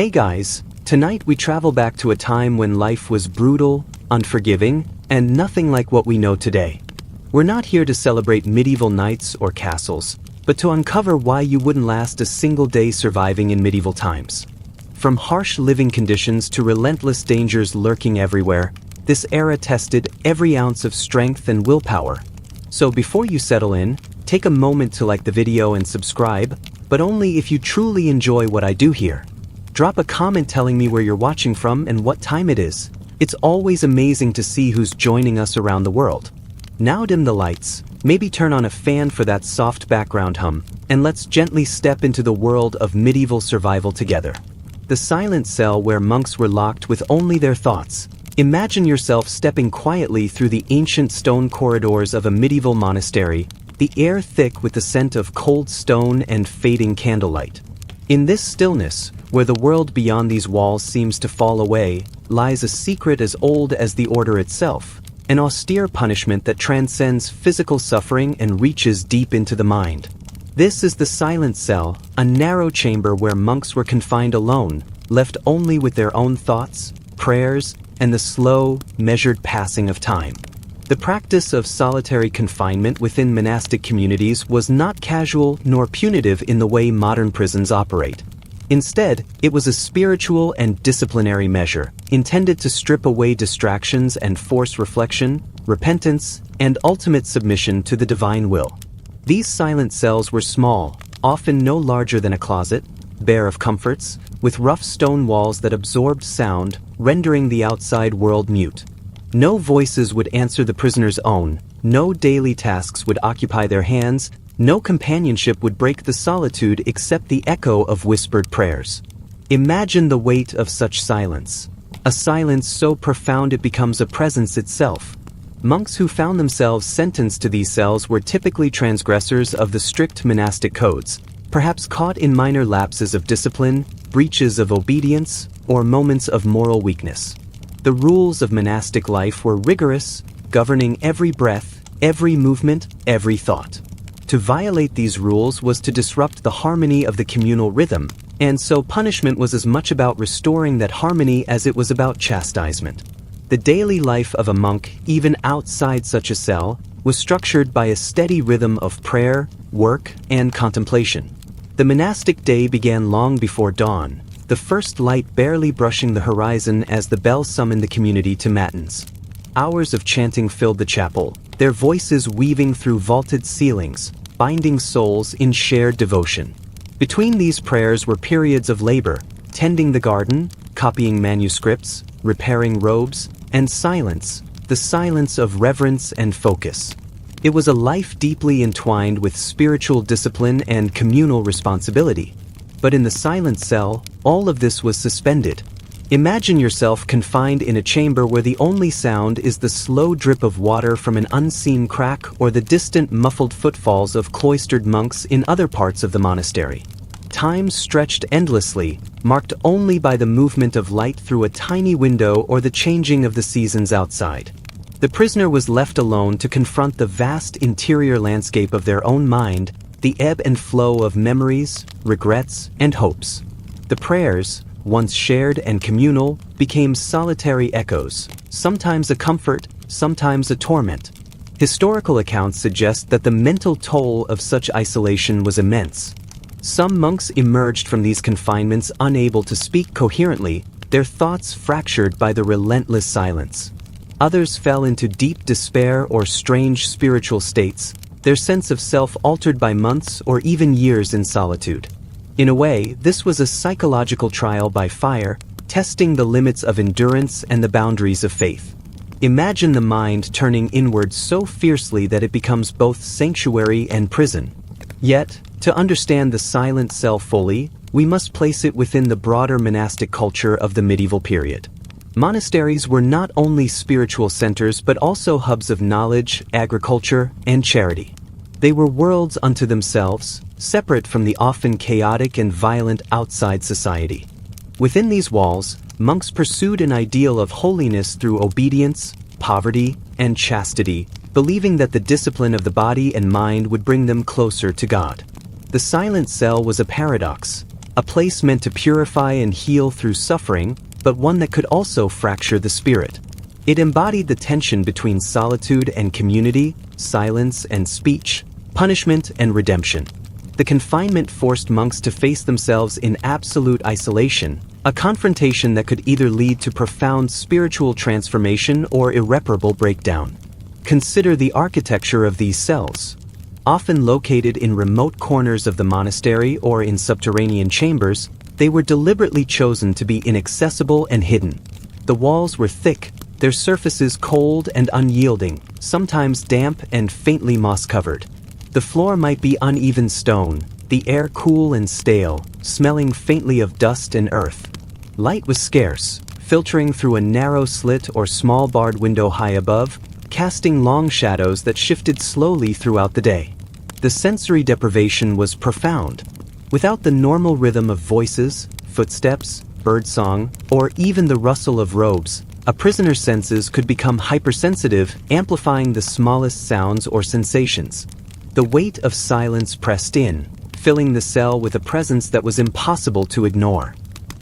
Hey guys, tonight we travel back to a time when life was brutal, unforgiving, and nothing like what we know today. We're not here to celebrate medieval knights or castles, but to uncover why you wouldn't last a single day surviving in medieval times. From harsh living conditions to relentless dangers lurking everywhere, this era tested every ounce of strength and willpower. So before you settle in, take a moment to like the video and subscribe, but only if you truly enjoy what I do here. Drop a comment telling me where you're watching from and what time it is. It's always amazing to see who's joining us around the world. Now dim the lights, maybe turn on a fan for that soft background hum, and let's gently step into the world of medieval survival together. The silent cell where monks were locked with only their thoughts. Imagine yourself stepping quietly through the ancient stone corridors of a medieval monastery, the air thick with the scent of cold stone and fading candlelight. In this stillness, where the world beyond these walls seems to fall away, lies a secret as old as the order itself, an austere punishment that transcends physical suffering and reaches deep into the mind. This is the silent cell, a narrow chamber where monks were confined alone, left only with their own thoughts, prayers, and the slow, measured passing of time. The practice of solitary confinement within monastic communities was not casual nor punitive in the way modern prisons operate. Instead, it was a spiritual and disciplinary measure, intended to strip away distractions and force reflection, repentance, and ultimate submission to the divine will. These silent cells were small, often no larger than a closet, bare of comforts, with rough stone walls that absorbed sound, rendering the outside world mute. No voices would answer the prisoner's own, no daily tasks would occupy their hands, no companionship would break the solitude except the echo of whispered prayers. Imagine the weight of such silence. A silence so profound it becomes a presence itself. Monks who found themselves sentenced to these cells were typically transgressors of the strict monastic codes, perhaps caught in minor lapses of discipline, breaches of obedience, or moments of moral weakness. The rules of monastic life were rigorous, governing every breath, every movement, every thought. To violate these rules was to disrupt the harmony of the communal rhythm, and so punishment was as much about restoring that harmony as it was about chastisement. The daily life of a monk, even outside such a cell, was structured by a steady rhythm of prayer, work, and contemplation. The monastic day began long before dawn, the first light barely brushing the horizon as the bell summoned the community to matins. Hours of chanting filled the chapel, their voices weaving through vaulted ceilings, binding souls in shared devotion. Between these prayers were periods of labor, tending the garden, copying manuscripts, repairing robes, and silence, the silence of reverence and focus. It was a life deeply entwined with spiritual discipline and communal responsibility. But in the silent cell, all of this was suspended. Imagine yourself confined in a chamber where the only sound is the slow drip of water from an unseen crack or the distant muffled footfalls of cloistered monks in other parts of the monastery. Time stretched endlessly, marked only by the movement of light through a tiny window or the changing of the seasons outside. The prisoner was left alone to confront the vast interior landscape of their own mind, the ebb and flow of memories, regrets, and hopes. The prayers, once shared and communal, became solitary echoes, sometimes a comfort, sometimes a torment. Historical accounts suggest that the mental toll of such isolation was immense. Some monks emerged from these confinements unable to speak coherently, their thoughts fractured by the relentless silence. Others fell into deep despair or strange spiritual states, their sense of self altered by months or even years in solitude. In a way, this was a psychological trial by fire, testing the limits of endurance and the boundaries of faith. Imagine the mind turning inward so fiercely that it becomes both sanctuary and prison. Yet, to understand the silent cell fully, we must place it within the broader monastic culture of the medieval period. Monasteries were not only spiritual centers but also hubs of knowledge, agriculture, and charity. They were worlds unto themselves, separate from the often chaotic and violent outside society. Within these walls, monks pursued an ideal of holiness through obedience, poverty, and chastity, believing that the discipline of the body and mind would bring them closer to God. The silent cell was a paradox. a place meant to purify and heal through suffering, but one that could also fracture the spirit. It embodied the tension between solitude and community, silence and speech, punishment and redemption. The confinement forced monks to face themselves in absolute isolation, a confrontation that could either lead to profound spiritual transformation or irreparable breakdown. Consider the architecture of these cells. Often located in remote corners of the monastery or in subterranean chambers, they were deliberately chosen to be inaccessible and hidden. The walls were thick, their surfaces cold and unyielding, sometimes damp and faintly moss-covered. The floor might be uneven stone, the air cool and stale, smelling faintly of dust and earth. Light was scarce, filtering through a narrow slit or small barred window high above, casting long shadows that shifted slowly throughout the day. The sensory deprivation was profound. Without the normal rhythm of voices, footsteps, birdsong, or even the rustle of robes, a prisoner's senses could become hypersensitive, amplifying the smallest sounds or sensations. The weight of silence pressed in, filling the cell with a presence that was impossible to ignore.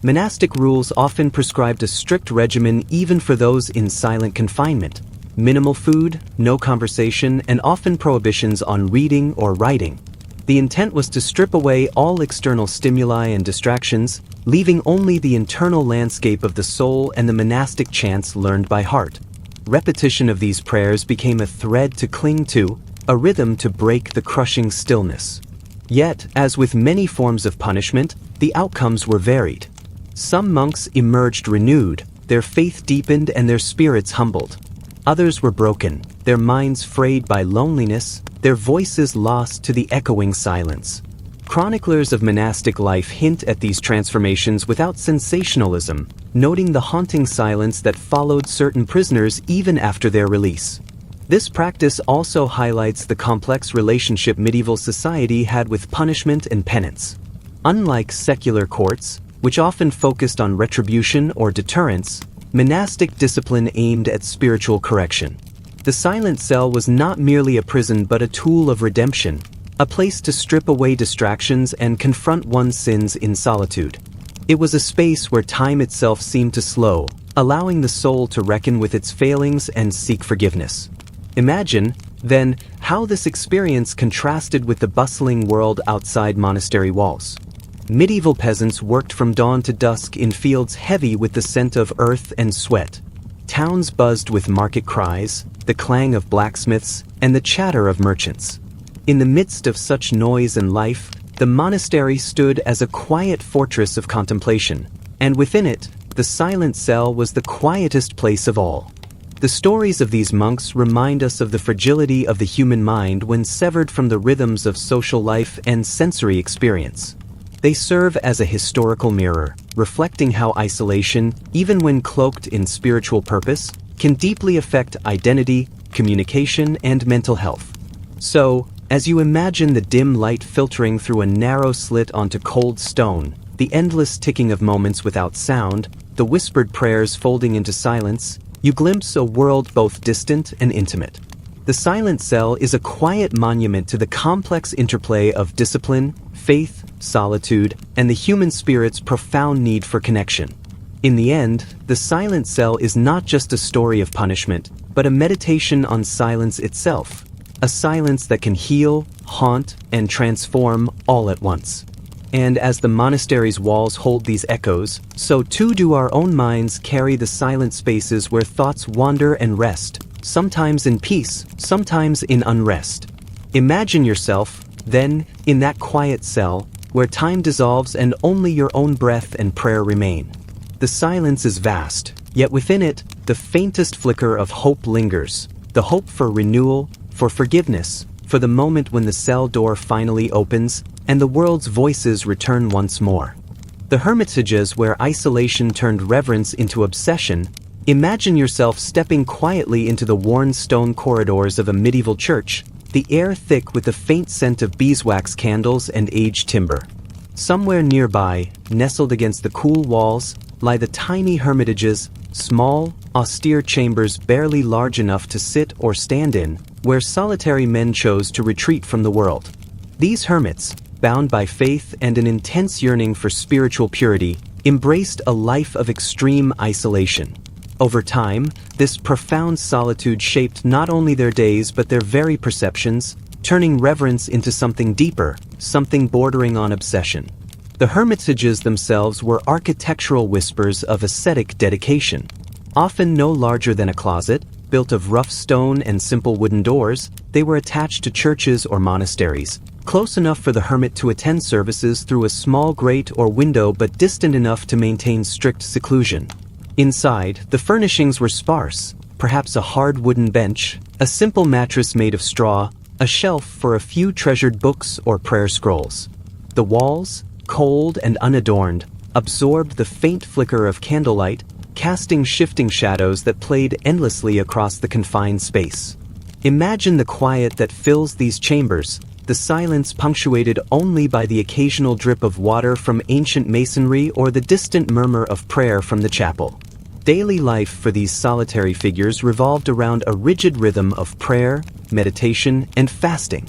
Monastic rules often prescribed a strict regimen even for those in silent confinement. Minimal food, no conversation, and often prohibitions on reading or writing. The intent was to strip away all external stimuli and distractions, leaving only the internal landscape of the soul and the monastic chants learned by heart. Repetition of these prayers became a thread to cling to, a rhythm to break the crushing stillness. Yet, as with many forms of punishment, the outcomes were varied. Some monks emerged renewed, their faith deepened and their spirits humbled. Others were broken, their minds frayed by loneliness, their voices lost to the echoing silence. Chroniclers of monastic life hint at these transformations without sensationalism, noting the haunting silence that followed certain prisoners even after their release. This practice also highlights the complex relationship medieval society had with punishment and penance. Unlike secular courts, which often focused on retribution or deterrence, monastic discipline aimed at spiritual correction. The silent cell was not merely a prison but a tool of redemption, a place to strip away distractions and confront one's sins in solitude. It was a space where time itself seemed to slow, allowing the soul to reckon with its failings and seek forgiveness. Imagine, then, how this experience contrasted with the bustling world outside monastery walls. Medieval peasants worked from dawn to dusk in fields heavy with the scent of earth and sweat. Towns buzzed with market cries, the clang of blacksmiths, and the chatter of merchants. In the midst of such noise and life, the monastery stood as a quiet fortress of contemplation, and within it, the silent cell was the quietest place of all. The stories of these monks remind us of the fragility of the human mind when severed from the rhythms of social life and sensory experience. They serve as a historical mirror, reflecting how isolation, even when cloaked in spiritual purpose, can deeply affect identity, communication, and mental health. So, as you imagine the dim light filtering through a narrow slit onto cold stone, the endless ticking of moments without sound, the whispered prayers folding into silence, you glimpse a world both distant and intimate. The silent cell is a quiet monument to the complex interplay of discipline, faith, solitude, and the human spirit's profound need for connection. In the end, the silent cell is not just a story of punishment, but a meditation on silence itself, a silence that can heal, haunt, and transform all at once. And as the monastery's walls hold these echoes, so too do our own minds carry the silent spaces where thoughts wander and rest, sometimes in peace, sometimes in unrest. Imagine yourself, then, in that quiet cell, where time dissolves and only your own breath and prayer remain. The silence is vast, yet within it, the faintest flicker of hope lingers, the hope for renewal, for forgiveness, for the moment when the cell door finally opens and the world's voices return once more. The hermitages where isolation turned reverence into obsession. Imagine yourself stepping quietly into the worn stone corridors of a medieval church, the air thick with the faint scent of beeswax candles and aged timber. Somewhere nearby, nestled against the cool walls, lie the tiny hermitages, small, austere chambers barely large enough to sit or stand in, where solitary men chose to retreat from the world. These hermits, bound by faith and an intense yearning for spiritual purity, embraced a life of extreme isolation. Over time, this profound solitude shaped not only their days but their very perceptions, turning reverence into something deeper, something bordering on obsession. The hermitages themselves were architectural whispers of ascetic dedication. Often no larger than a closet, built of rough stone and simple wooden doors, they were attached to churches or monasteries, close enough for the hermit to attend services through a small grate or window but distant enough to maintain strict seclusion. Inside, the furnishings were sparse, perhaps a hard wooden bench, a simple mattress made of straw, a shelf for a few treasured books or prayer scrolls. The walls, cold and unadorned, absorbed the faint flicker of candlelight, casting shifting shadows that played endlessly across the confined space. Imagine the quiet that fills these chambers, the silence punctuated only by the occasional drip of water from ancient masonry or the distant murmur of prayer from the chapel. Daily life for these solitary figures revolved around a rigid rhythm of prayer, meditation, and fasting.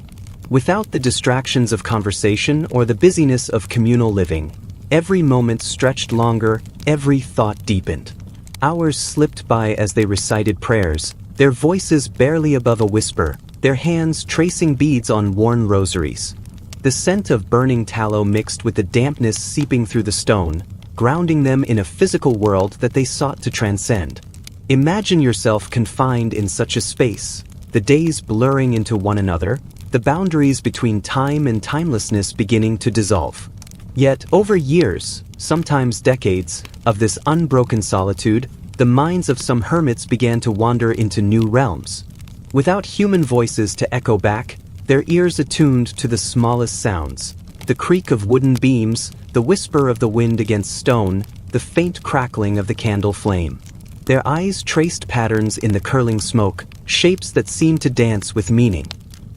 Without the distractions of conversation or the busyness of communal living, every moment stretched longer, every thought deepened. Hours slipped by as they recited prayers, their voices barely above a whisper, their hands tracing beads on worn rosaries. The scent of burning tallow mixed with the dampness seeping through the stone, grounding them in a physical world that they sought to transcend. Imagine yourself confined in such a space, the days blurring into one another, the boundaries between time and timelessness beginning to dissolve. Yet, over years, sometimes decades, of this unbroken solitude, the minds of some hermits began to wander into new realms. Without human voices to echo back, their ears attuned to the smallest sounds, the creak of wooden beams, the whisper of the wind against stone, the faint crackling of the candle flame. Their eyes traced patterns in the curling smoke, shapes that seemed to dance with meaning.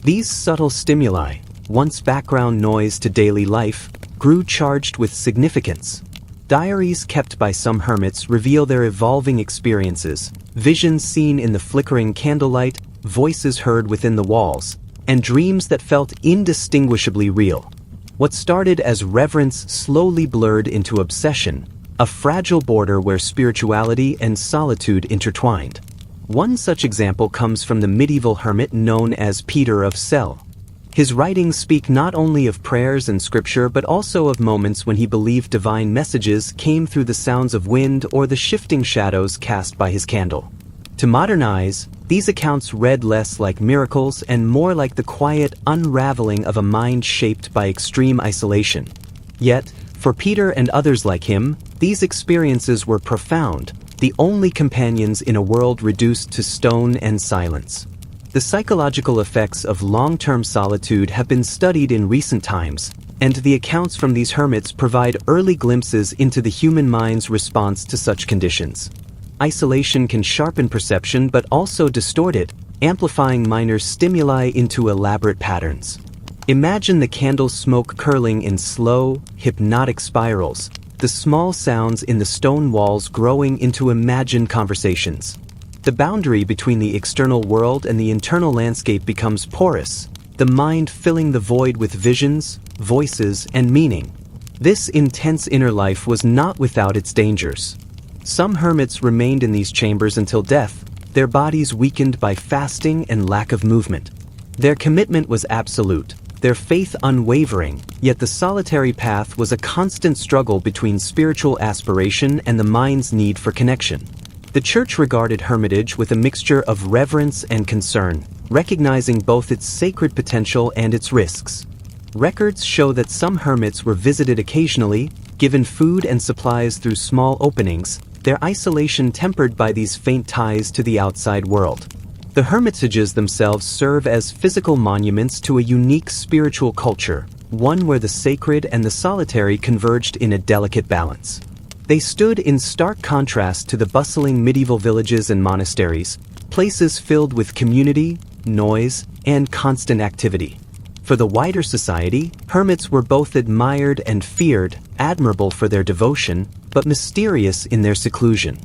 These subtle stimuli, once background noise to daily life, grew charged with significance. Diaries kept by some hermits reveal their evolving experiences, visions seen in the flickering candlelight, voices heard within the walls, and dreams that felt indistinguishably real. What started as reverence slowly blurred into obsession, a fragile border where spirituality and solitude intertwined. One such example comes from the medieval hermit known as Peter of Cell. His writings speak not only of prayers and scripture but also of moments when he believed divine messages came through the sounds of wind or the shifting shadows cast by his candle. To modern eyes, these accounts read less like miracles and more like the quiet unraveling of a mind shaped by extreme isolation. Yet, for Peter and others like him, these experiences were profound, the only companions in a world reduced to stone and silence. The psychological effects of long-term solitude have been studied in recent times, and the accounts from these hermits provide early glimpses into the human mind's response to such conditions. Isolation can sharpen perception but also distort it, amplifying minor stimuli into elaborate patterns. Imagine the candle smoke curling in slow, hypnotic spirals, the small sounds in the stone walls growing into imagined conversations. The boundary between the external world and the internal landscape becomes porous, the mind filling the void with visions, voices, and meaning. This intense inner life was not without its dangers. Some hermits remained in these chambers until death, their bodies weakened by fasting and lack of movement. Their commitment was absolute, their faith unwavering, yet the solitary path was a constant struggle between spiritual aspiration and the mind's need for connection. The Church regarded hermitage with a mixture of reverence and concern, recognizing both its sacred potential and its risks. Records show that some hermits were visited occasionally, given food and supplies through small openings, their isolation tempered by these faint ties to the outside world. The hermitages themselves serve as physical monuments to a unique spiritual culture, one where the sacred and the solitary converged in a delicate balance. They stood in stark contrast to the bustling medieval villages and monasteries, places filled with community, noise, and constant activity. For the wider society, hermits were both admired and feared, admirable for their devotion, but mysterious in their seclusion.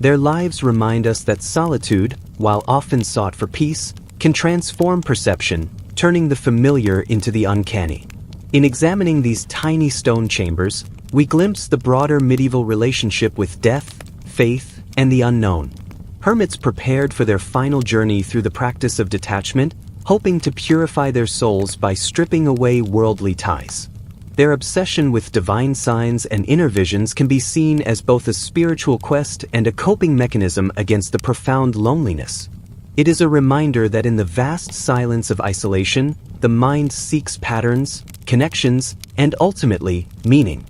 Their lives remind us that solitude, while often sought for peace, can transform perception, turning the familiar into the uncanny. In examining these tiny stone chambers, we glimpse the broader medieval relationship with death, faith, and the unknown. Hermits prepared for their final journey through the practice of detachment, hoping to purify their souls by stripping away worldly ties. Their obsession with divine signs and inner visions can be seen as both a spiritual quest and a coping mechanism against the profound loneliness. It is a reminder that in the vast silence of isolation, the mind seeks patterns, connections, and ultimately, meaning.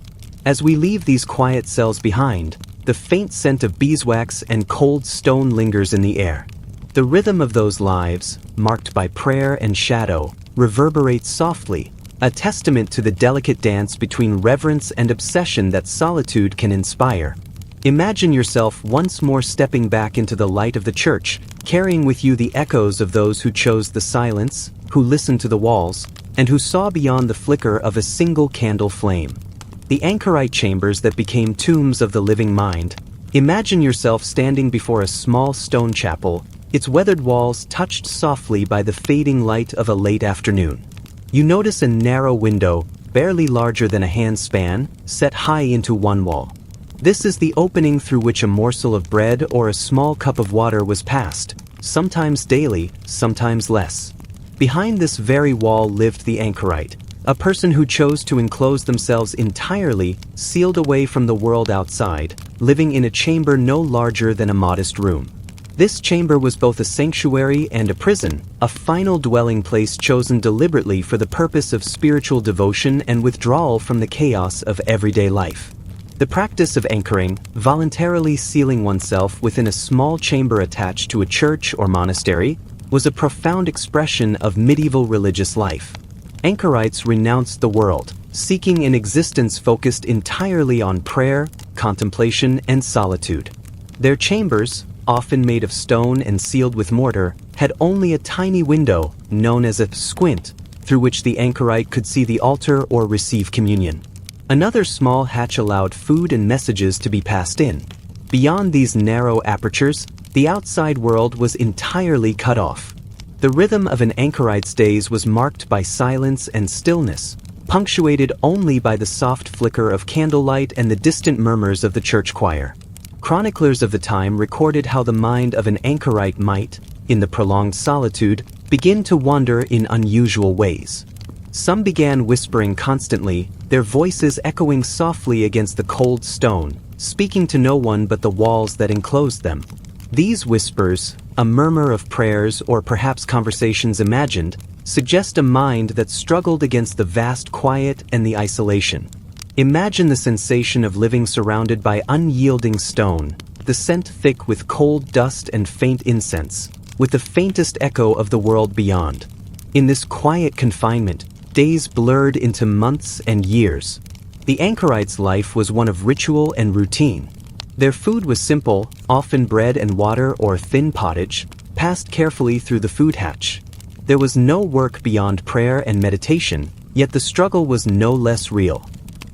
As we leave these quiet cells behind, the faint scent of beeswax and cold stone lingers in the air. The rhythm of those lives, marked by prayer and shadow, reverberates softly, a testament to the delicate dance between reverence and obsession that solitude can inspire. Imagine yourself once more stepping back into the light of the church, carrying with you the echoes of those who chose the silence, who listened to the walls, and who saw beyond the flicker of a single candle flame. The anchorite chambers that became tombs of the living mind. Imagine yourself standing before a small stone chapel, its weathered walls touched softly by the fading light of a late afternoon. You notice a narrow window, barely larger than a handspan, set high into one wall. This is the opening through which a morsel of bread or a small cup of water was passed, sometimes daily, sometimes less. Behind this very wall lived the anchorite, a person who chose to enclose themselves entirely, sealed away from the world outside, living in a chamber no larger than a modest room. This chamber was both a sanctuary and a prison, a final dwelling place chosen deliberately for the purpose of spiritual devotion and withdrawal from the chaos of everyday life. The practice of anchoring, voluntarily sealing oneself within a small chamber attached to a church or monastery, was a profound expression of medieval religious life. Anchorites renounced the world, seeking an existence focused entirely on prayer, contemplation, and solitude. Their chambers, often made of stone and sealed with mortar, had only a tiny window, known as a squint, through which the anchorite could see the altar or receive communion. Another small hatch allowed food and messages to be passed in. Beyond these narrow apertures, the outside world was entirely cut off. The rhythm of an anchorite's days was marked by silence and stillness, punctuated only by the soft flicker of candlelight and the distant murmurs of the church choir. Chroniclers of the time recorded how the mind of an anchorite might, in the prolonged solitude, begin to wander in unusual ways. Some began whispering constantly, their voices echoing softly against the cold stone, speaking to no one but the walls that enclosed them. These whispers, a murmur of prayers or perhaps conversations imagined, suggest a mind that struggled against the vast quiet and the isolation. Imagine the sensation of living surrounded by unyielding stone, the scent thick with cold dust and faint incense, with the faintest echo of the world beyond. In this quiet confinement, days blurred into months and years. The anchorite's life was one of ritual and routine. Their food was simple, often bread and water or thin pottage, passed carefully through the food hatch. There was no work beyond prayer and meditation, yet the struggle was no less real.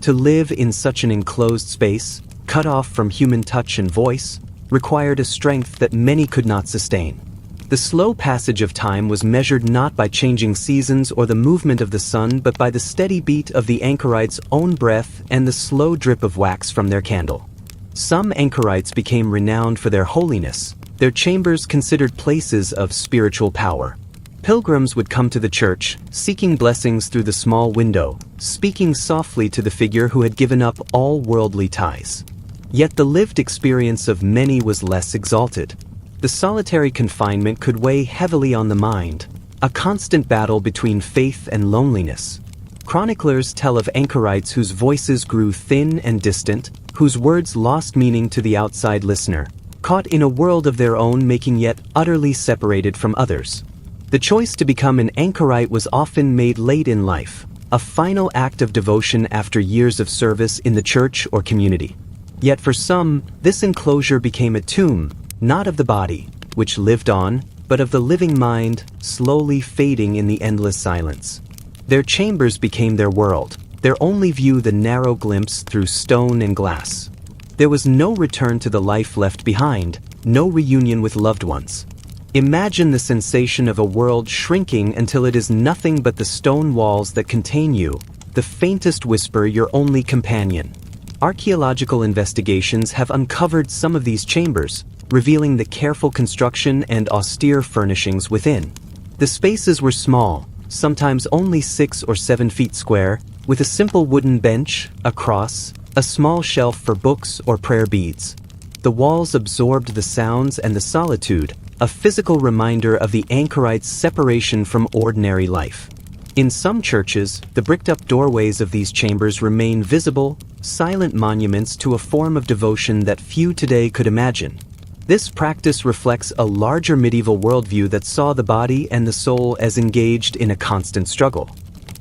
To live in such an enclosed space, cut off from human touch and voice, required a strength that many could not sustain. The slow passage of time was measured not by changing seasons or the movement of the sun, but by the steady beat of the anchorite's own breath and the slow drip of wax from their candle. Some anchorites became renowned for their holiness, their chambers considered places of spiritual power. Pilgrims would come to the church, seeking blessings through the small window, speaking softly to the figure who had given up all worldly ties. Yet the lived experience of many was less exalted. The solitary confinement could weigh heavily on the mind, a constant battle between faith and loneliness. Chroniclers tell of anchorites whose voices grew thin and distant, whose words lost meaning to the outside listener, caught in a world of their own, making yet utterly separated from others. The choice to become an anchorite was often made late in life, a final act of devotion after years of service in the church or community. Yet for some, this enclosure became a tomb, not of the body, which lived on, but of the living mind, slowly fading in the endless silence. Their chambers became their world, their only view the narrow glimpse through stone and glass. There was no return to the life left behind, no reunion with loved ones. Imagine the sensation of a world shrinking until it is nothing but the stone walls that contain you, the faintest whisper your only companion. Archaeological investigations have uncovered some of these chambers, revealing the careful construction and austere furnishings within. The spaces were small, sometimes only 6 or 7 feet square, with a simple wooden bench, a cross, a small shelf for books or prayer beads. The walls absorbed the sounds and the solitude, a physical reminder of the anchorites' separation from ordinary life. In some churches, the bricked-up doorways of these chambers remain visible, silent monuments to a form of devotion that few today could imagine. This practice reflects a larger medieval worldview that saw the body and the soul as engaged in a constant struggle.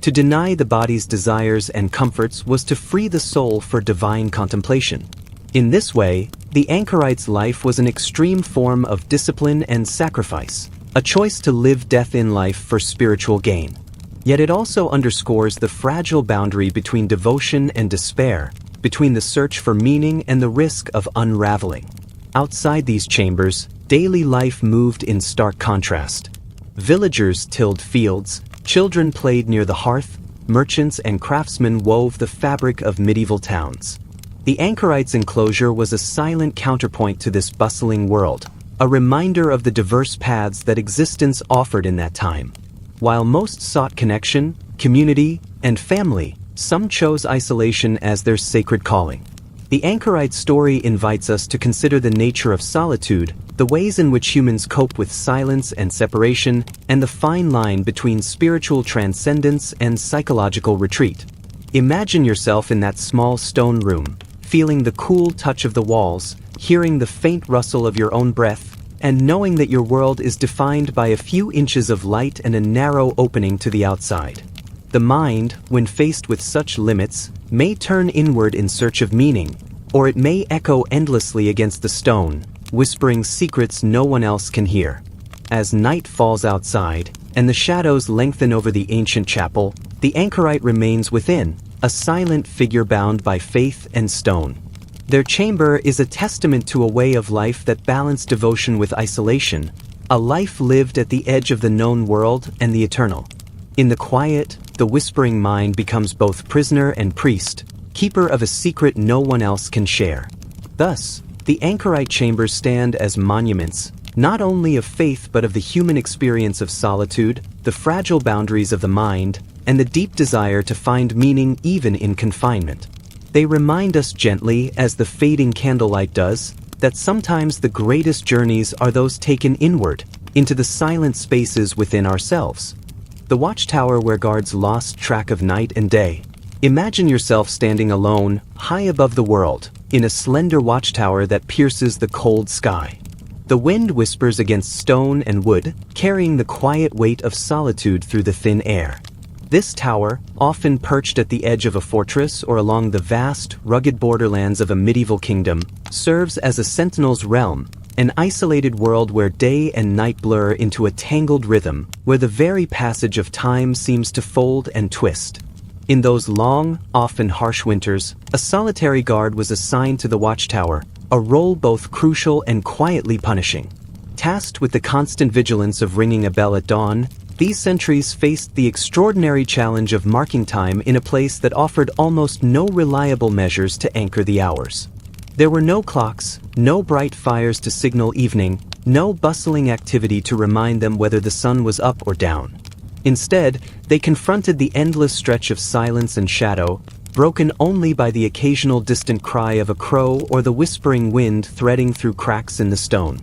To deny the body's desires and comforts was to free the soul for divine contemplation. In this way, the anchorite's life was an extreme form of discipline and sacrifice, a choice to live death in life for spiritual gain. Yet it also underscores the fragile boundary between devotion and despair, between the search for meaning and the risk of unraveling. Outside these chambers, daily life moved in stark contrast. Villagers tilled fields, children played near the hearth, merchants and craftsmen wove the fabric of medieval towns. The anchorite's enclosure was a silent counterpoint to this bustling world, a reminder of the diverse paths that existence offered in that time. While most sought connection, community, and family, some chose isolation as their sacred calling. The anchorite's story invites us to consider the nature of solitude, the ways in which humans cope with silence and separation, and the fine line between spiritual transcendence and psychological retreat. Imagine yourself in that small stone room, feeling the cool touch of the walls, hearing the faint rustle of your own breath, and knowing that your world is defined by a few inches of light and a narrow opening to the outside. The mind, when faced with such limits, may turn inward in search of meaning, or it may echo endlessly against the stone, whispering secrets no one else can hear. As night falls outside, and the shadows lengthen over the ancient chapel, the anchorite remains within, a silent figure bound by faith and stone. Their chamber is a testament to a way of life that balanced devotion with isolation, a life lived at the edge of the known world and the eternal. In the quiet, the whispering mind becomes both prisoner and priest, keeper of a secret no one else can share. Thus, the anchorite chambers stand as monuments, not only of faith but of the human experience of solitude, the fragile boundaries of the mind, and the deep desire to find meaning even in confinement. They remind us gently, as the fading candlelight does, that sometimes the greatest journeys are those taken inward, into the silent spaces within ourselves. The watchtower where guards lost track of night and day. Imagine yourself standing alone, high above the world, in a slender watchtower that pierces the cold sky. The wind whispers against stone and wood, carrying the quiet weight of solitude through the thin air. This tower, often perched at the edge of a fortress or along the vast, rugged borderlands of a medieval kingdom, serves as a sentinel's realm, an isolated world where day and night blur into a tangled rhythm, where the very passage of time seems to fold and twist. In those long, often harsh winters, a solitary guard was assigned to the watchtower, a role both crucial and quietly punishing. Tasked with the constant vigilance of ringing a bell at dawn, these sentries faced the extraordinary challenge of marking time in a place that offered almost no reliable measures to anchor the hours. There were no clocks, no bright fires to signal evening, no bustling activity to remind them whether the sun was up or down. Instead, they confronted the endless stretch of silence and shadow, broken only by the occasional distant cry of a crow or the whispering wind threading through cracks in the stone.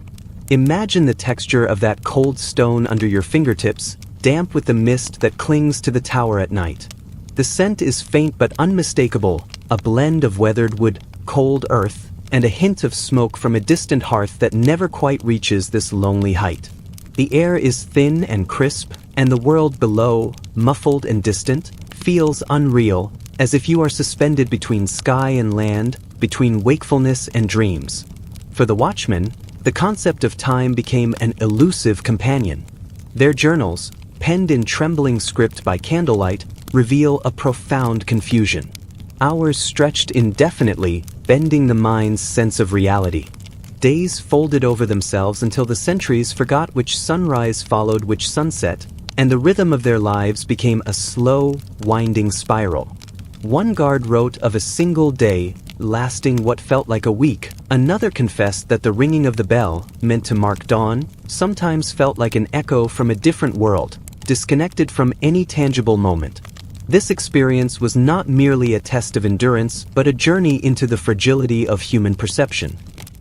Imagine the texture of that cold stone under your fingertips, damp with the mist that clings to the tower at night. The scent is faint but unmistakable, a blend of weathered wood, cold earth, and a hint of smoke from a distant hearth that never quite reaches this lonely height. The air is thin and crisp, and the world below, muffled and distant, feels unreal, as if you are suspended between sky and land, between wakefulness and dreams. For the watchmen, the concept of time became an elusive companion. Their journals, penned in trembling script by candlelight, reveal a profound confusion. Hours stretched indefinitely, bending the mind's sense of reality. Days folded over themselves until the centuries forgot which sunrise followed which sunset, and the rhythm of their lives became a slow, winding spiral. One guard wrote of a single day lasting what felt like a week. Another confessed that the ringing of the bell, meant to mark dawn, sometimes felt like an echo from a different world, disconnected from any tangible moment. This experience was not merely a test of endurance, but a journey into the fragility of human perception.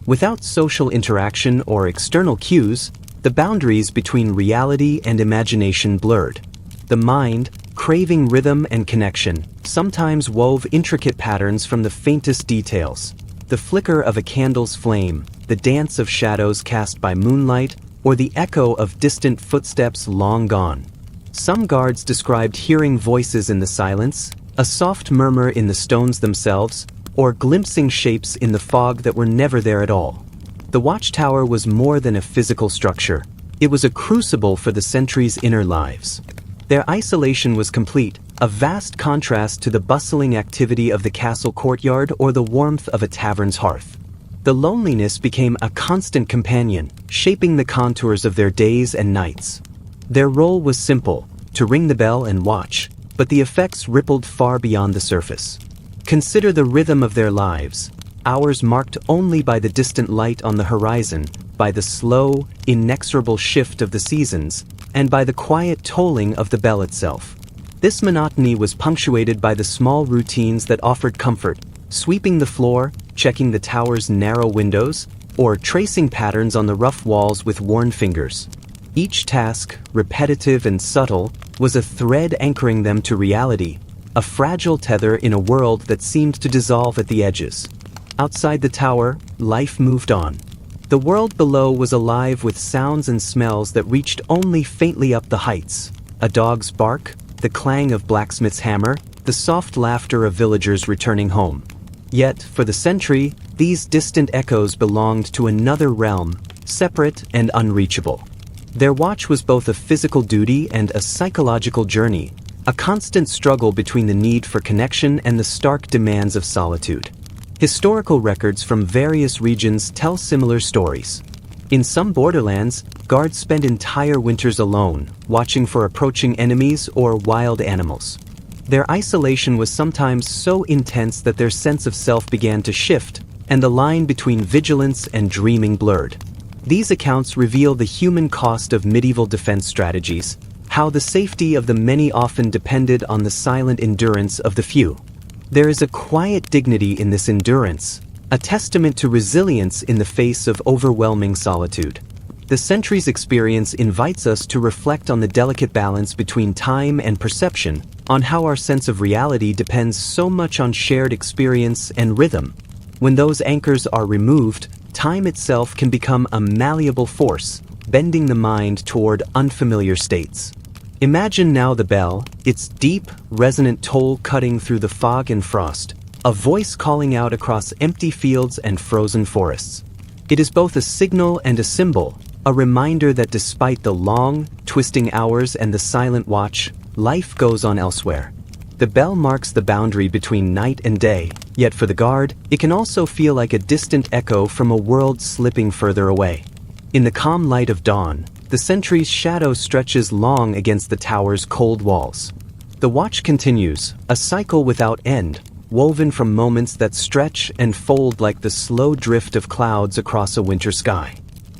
Without social interaction or external cues, the boundaries between reality and imagination blurred. The mind, craving rhythm and connection, sometimes wove intricate patterns from the faintest details. The flicker of a candle's flame, the dance of shadows cast by moonlight, or the echo of distant footsteps long gone. Some guards described hearing voices in the silence, a soft murmur in the stones themselves, or glimpsing shapes in the fog that were never there at all. The watchtower was more than a physical structure. It was a crucible for the sentries' inner lives. Their isolation was complete, a vast contrast to the bustling activity of the castle courtyard or the warmth of a tavern's hearth. The loneliness became a constant companion, shaping the contours of their days and nights. Their role was simple, to ring the bell and watch, but the effects rippled far beyond the surface. Consider the rhythm of their lives, hours marked only by the distant light on the horizon, by the slow, inexorable shift of the seasons, and by the quiet tolling of the bell itself. This monotony was punctuated by the small routines that offered comfort, sweeping the floor, checking the tower's narrow windows, or tracing patterns on the rough walls with worn fingers. Each task, repetitive and subtle, was a thread anchoring them to reality, a fragile tether in a world that seemed to dissolve at the edges. Outside the tower, life moved on. The world below was alive with sounds and smells that reached only faintly up the heights. A dog's bark, the clang of blacksmith's hammer, the soft laughter of villagers returning home. Yet, for the sentry, these distant echoes belonged to another realm, separate and unreachable. Their watch was both a physical duty and a psychological journey, a constant struggle between the need for connection and the stark demands of solitude. Historical records from various regions tell similar stories. In some borderlands, guards spend entire winters alone, watching for approaching enemies or wild animals. Their isolation was sometimes so intense that their sense of self began to shift, and the line between vigilance and dreaming blurred. These accounts reveal the human cost of medieval defense strategies, how the safety of the many often depended on the silent endurance of the few. There is a quiet dignity in this endurance, a testament to resilience in the face of overwhelming solitude. The sentry's experience invites us to reflect on the delicate balance between time and perception, on how our sense of reality depends so much on shared experience and rhythm. When those anchors are removed, time itself can become a malleable force, bending the mind toward unfamiliar states. Imagine now the bell, its deep, resonant toll cutting through the fog and frost, a voice calling out across empty fields and frozen forests. It is both a signal and a symbol, a reminder that despite the long, twisting hours and the silent watch, life goes on elsewhere. The bell marks the boundary between night and day, yet for the guard, it can also feel like a distant echo from a world slipping further away. In the calm light of dawn, the sentry's shadow stretches long against the tower's cold walls. The watch continues, a cycle without end, woven from moments that stretch and fold like the slow drift of clouds across a winter sky.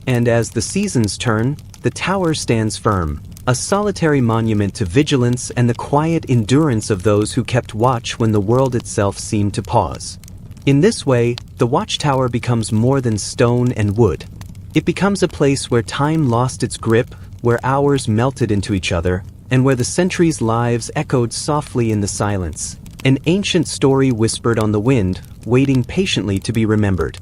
And as the seasons turn, the tower stands firm, a solitary monument to vigilance and the quiet endurance of those who kept watch when the world itself seemed to pause. In this way, the watchtower becomes more than stone and wood. It becomes a place where time lost its grip, where hours melted into each other, and where the centuries' lives echoed softly in the silence, an ancient story whispered on the wind, waiting patiently to be remembered.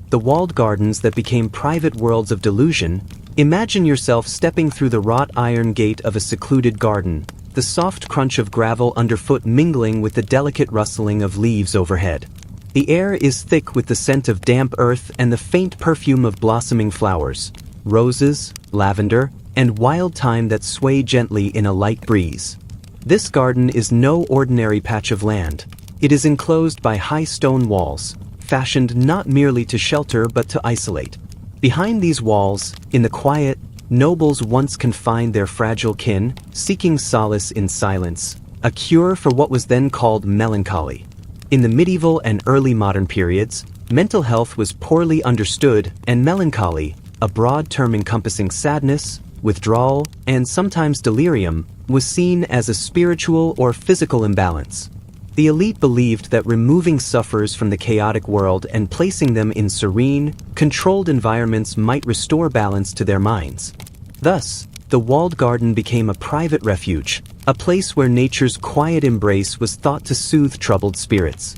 The walled gardens that became private worlds of delusion. Imagine yourself stepping through the wrought iron gate of a secluded garden, the soft crunch of gravel underfoot mingling with the delicate rustling of leaves overhead. The air is thick with the scent of damp earth and the faint perfume of blossoming flowers, roses, lavender, and wild thyme that sway gently in a light breeze. This garden is no ordinary patch of land. It is enclosed by high stone walls, fashioned not merely to shelter but to isolate. Behind these walls, in the quiet, nobles once confined their fragile kin, seeking solace in silence, a cure for what was then called melancholy. In the medieval and early modern periods, mental health was poorly understood, and melancholy, a broad term encompassing sadness, withdrawal, and sometimes delirium, was seen as a spiritual or physical imbalance. The elite believed that removing sufferers from the chaotic world and placing them in serene, controlled environments might restore balance to their minds. Thus, the walled garden became a private refuge, a place where nature's quiet embrace was thought to soothe troubled spirits.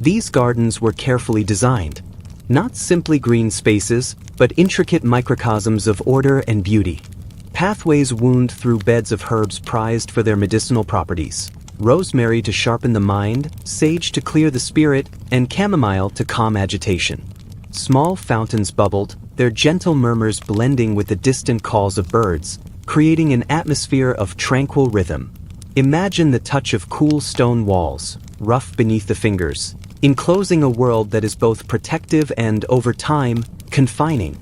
These gardens were carefully designed, not simply green spaces, but intricate microcosms of order and beauty. Pathways wound through beds of herbs prized for their medicinal properties. Rosemary to sharpen the mind, sage to clear the spirit, and chamomile to calm agitation. Small fountains bubbled, their gentle murmurs blending with the distant calls of birds, creating an atmosphere of tranquil rhythm. Imagine the touch of cool stone walls, rough beneath the fingers, enclosing a world that is both protective and, over time, confining.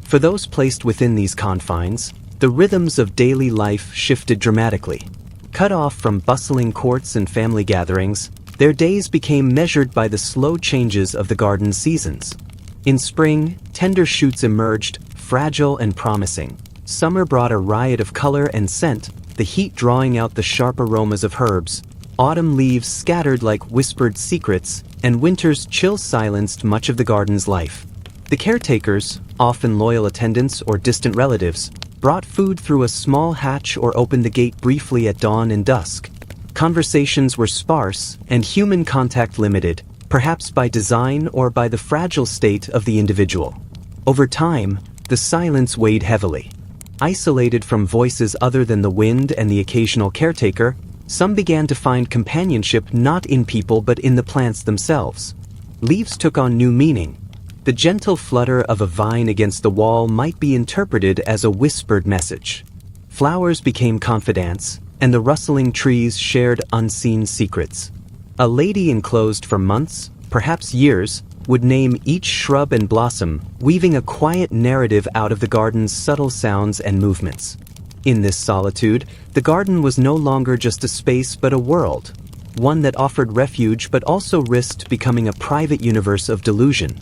For those placed within these confines, the rhythms of daily life shifted dramatically. Cut off from bustling courts and family gatherings, their days became measured by the slow changes of the garden's seasons. In spring, tender shoots emerged, fragile and promising. Summer brought a riot of color and scent, the heat drawing out the sharp aromas of herbs. Autumn leaves scattered like whispered secrets, and winter's chill silenced much of the garden's life. The caretakers, often loyal attendants or distant relatives, brought food through a small hatch or opened the gate briefly at dawn and dusk. Conversations were sparse and human contact limited, perhaps by design or by the fragile state of the individual. Over time, the silence weighed heavily. Isolated from voices other than the wind and the occasional caretaker, some began to find companionship not in people but in the plants themselves. Leaves took on new meaning. The gentle flutter of a vine against the wall might be interpreted as a whispered message. Flowers became confidants, and the rustling trees shared unseen secrets. A lady enclosed for months, perhaps years, would name each shrub and blossom, weaving a quiet narrative out of the garden's subtle sounds and movements. In this solitude, the garden was no longer just a space but a world, one that offered refuge but also risked becoming a private universe of delusion.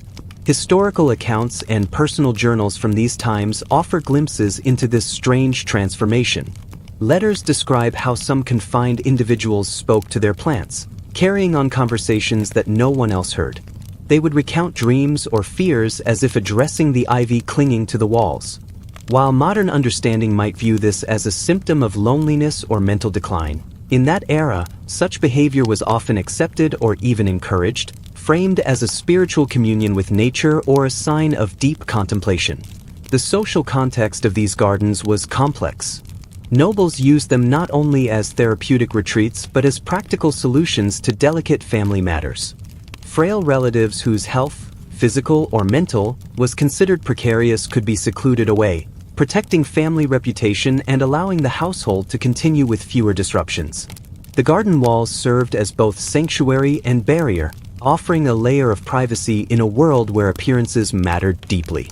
Historical accounts and personal journals from these times offer glimpses into this strange transformation. Letters describe how some confined individuals spoke to their plants, carrying on conversations that no one else heard. They would recount dreams or fears as if addressing the ivy clinging to the walls. While modern understanding might view this as a symptom of loneliness or mental decline, in that era, such behavior was often accepted or even encouraged, framed as a spiritual communion with nature or a sign of deep contemplation. The social context of these gardens was complex. Nobles used them not only as therapeutic retreats but as practical solutions to delicate family matters. Frail relatives whose health, physical or mental, was considered precarious could be secluded away, protecting family reputation and allowing the household to continue with fewer disruptions. The garden walls served as both sanctuary and barrier, offering a layer of privacy in a world where appearances mattered deeply.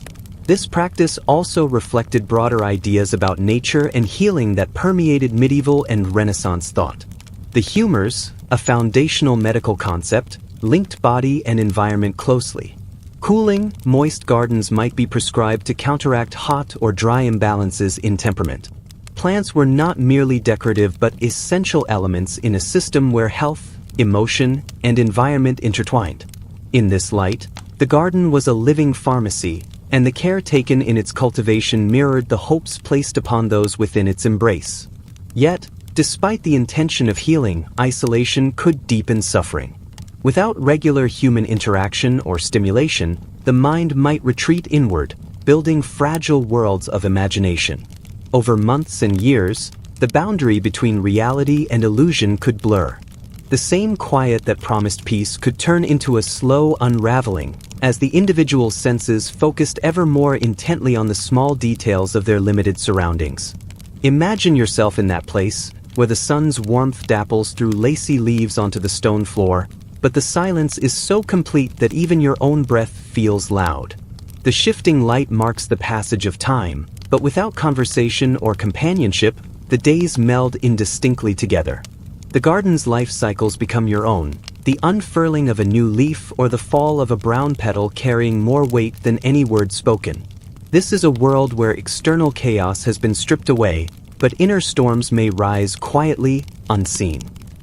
This practice also reflected broader ideas about nature and healing that permeated medieval and Renaissance thought. The humors, a foundational medical concept, linked body and environment closely. Cooling, moist gardens might be prescribed to counteract hot or dry imbalances in temperament. Plants were not merely decorative but essential elements in a system where health, emotion, and environment intertwined. In this light, the garden was a living pharmacy, and the care taken in its cultivation mirrored the hopes placed upon those within its embrace. Yet, despite the intention of healing, isolation could deepen suffering. Without regular human interaction or stimulation, the mind might retreat inward, building fragile worlds of imagination. Over months and years, the boundary between reality and illusion could blur. The same quiet that promised peace could turn into a slow unraveling, as the individual senses focused ever more intently on the small details of their limited surroundings. Imagine yourself in that place, where the sun's warmth dapples through lacy leaves onto the stone floor, but the silence is so complete that even your own breath feels loud. The shifting light marks the passage of time, but without conversation or companionship, the days meld indistinctly together. The garden's life cycles become your own, the unfurling of a new leaf or the fall of a brown petal carrying more weight than any word spoken. This is a world where external chaos has been stripped away, but inner storms may rise quietly, unseen.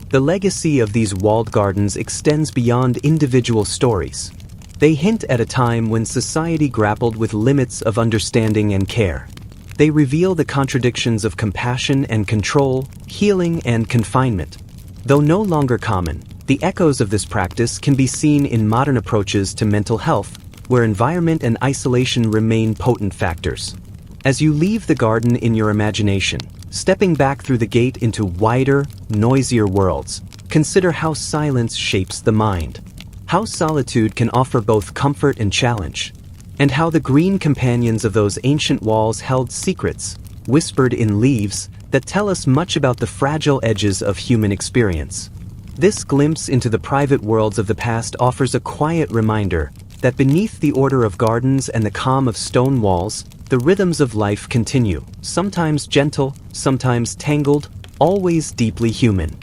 The legacy of these walled gardens extends beyond individual stories. They hint at a time when society grappled with limits of understanding and care. They reveal the contradictions of compassion and control, healing and confinement. Though no longer common, the echoes of this practice can be seen in modern approaches to mental health, where environment and isolation remain potent factors. As you leave the garden in your imagination, stepping back through the gate into wider, noisier worlds, consider how silence shapes the mind, how solitude can offer both comfort and challenge, and how the green companions of those ancient walls held secrets, whispered in leaves, that tell us much about the fragile edges of human experience. This glimpse into the private worlds of the past offers a quiet reminder that beneath the order of gardens and the calm of stone walls, the rhythms of life continue, sometimes gentle, sometimes tangled, always deeply human.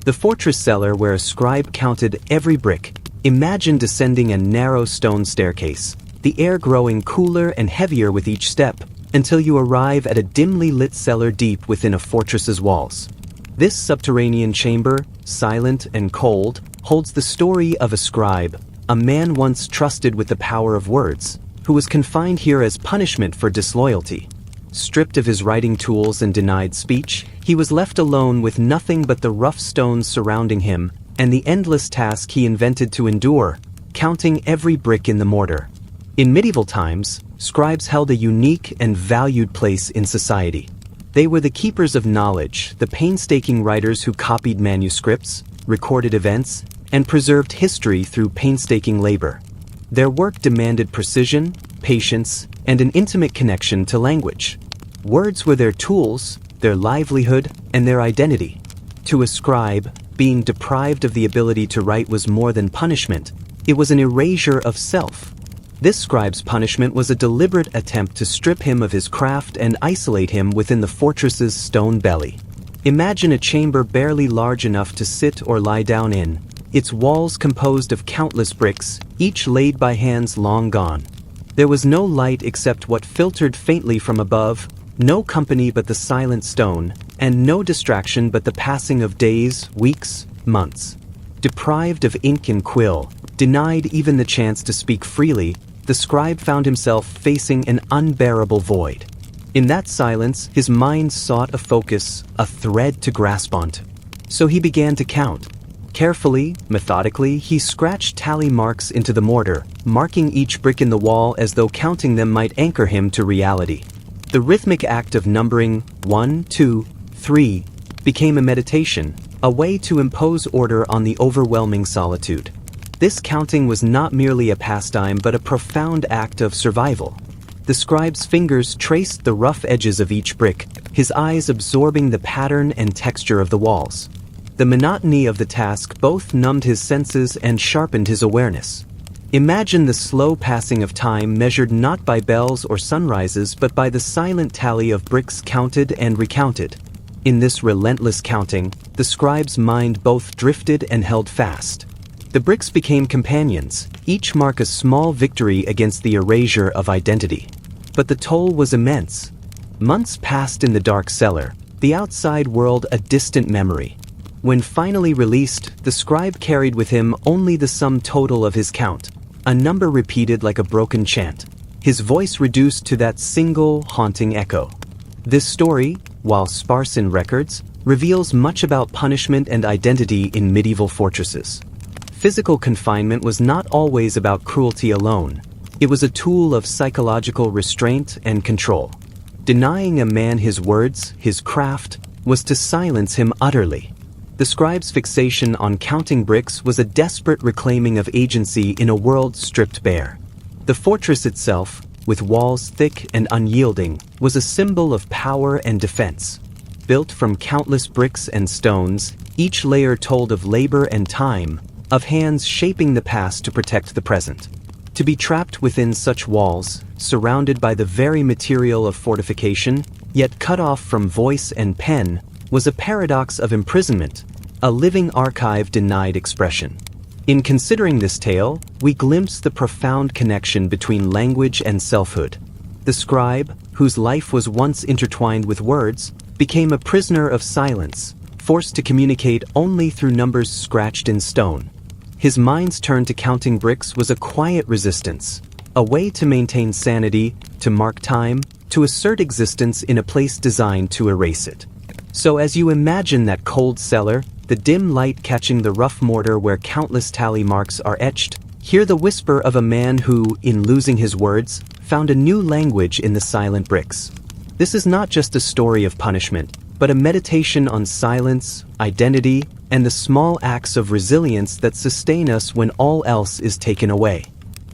The fortress cellar where a scribe counted every brick. Imagine descending a narrow stone staircase, the air growing cooler and heavier with each step, until you arrive at a dimly lit cellar deep within a fortress's walls. This subterranean chamber, silent and cold, holds the story of a scribe, a man once trusted with the power of words, who was confined here as punishment for disloyalty. Stripped of his writing tools and denied speech, he was left alone with nothing but the rough stones surrounding him and the endless task he invented to endure, counting every brick in the mortar. In medieval times, scribes held a unique and valued place in society. They were the keepers of knowledge, the painstaking writers who copied manuscripts, recorded events, and preserved history through painstaking labor. Their work demanded precision, patience, and an intimate connection to language. Words were their tools, their livelihood, and their identity. To a scribe, being deprived of the ability to write was more than punishment, it was an erasure of self. This scribe's punishment was a deliberate attempt to strip him of his craft and isolate him within the fortress's stone belly. Imagine a chamber barely large enough to sit or lie down in, its walls composed of countless bricks, each laid by hands long gone. There was no light except what filtered faintly from above, no company but the silent stone, and no distraction but the passing of days, weeks, months. Deprived of ink and quill, denied even the chance to speak freely, the scribe found himself facing an unbearable void. In that silence, his mind sought a focus, a thread to grasp onto. So he began to count. Carefully, methodically, he scratched tally marks into the mortar, marking each brick in the wall as though counting them might anchor him to reality. The rhythmic act of numbering 1, 2, 3 became a meditation, a way to impose order on the overwhelming solitude. This counting was not merely a pastime but a profound act of survival. The scribe's fingers traced the rough edges of each brick, his eyes absorbing the pattern and texture of the walls. The monotony of the task both numbed his senses and sharpened his awareness. Imagine the slow passing of time measured not by bells or sunrises but by the silent tally of bricks counted and recounted. In this relentless counting, the scribe's mind both drifted and held fast. The bricks became companions, each mark a small victory against the erasure of identity. But the toll was immense. Months passed in the dark cellar, the outside world a distant memory. When finally released, the scribe carried with him only the sum total of his count, a number repeated like a broken chant, his voice reduced to that single, haunting echo. This story, while sparse in records, reveals much about punishment and identity in medieval fortresses. Physical confinement was not always about cruelty alone. It was a tool of psychological restraint and control. Denying a man his words, his craft, was to silence him utterly. The scribe's fixation on counting bricks was a desperate reclaiming of agency in a world stripped bare. The fortress itself, with walls thick and unyielding, was a symbol of power and defense. Built from countless bricks and stones, each layer told of labor and time, of hands shaping the past to protect the present. To be trapped within such walls, surrounded by the very material of fortification, yet cut off from voice and pen, was a paradox of imprisonment, a living archive denied expression. In considering this tale, we glimpse the profound connection between language and selfhood. The scribe, whose life was once intertwined with words, became a prisoner of silence, forced to communicate only through numbers scratched in stone. His mind's turn to counting bricks was a quiet resistance, a way to maintain sanity, to mark time, to assert existence in a place designed to erase it. So as you imagine that cold cellar, the dim light catching the rough mortar where countless tally marks are etched, hear the whisper of a man who, in losing his words, found a new language in the silent bricks. This is not just a story of punishment, but a meditation on silence, identity, and the small acts of resilience that sustain us when all else is taken away.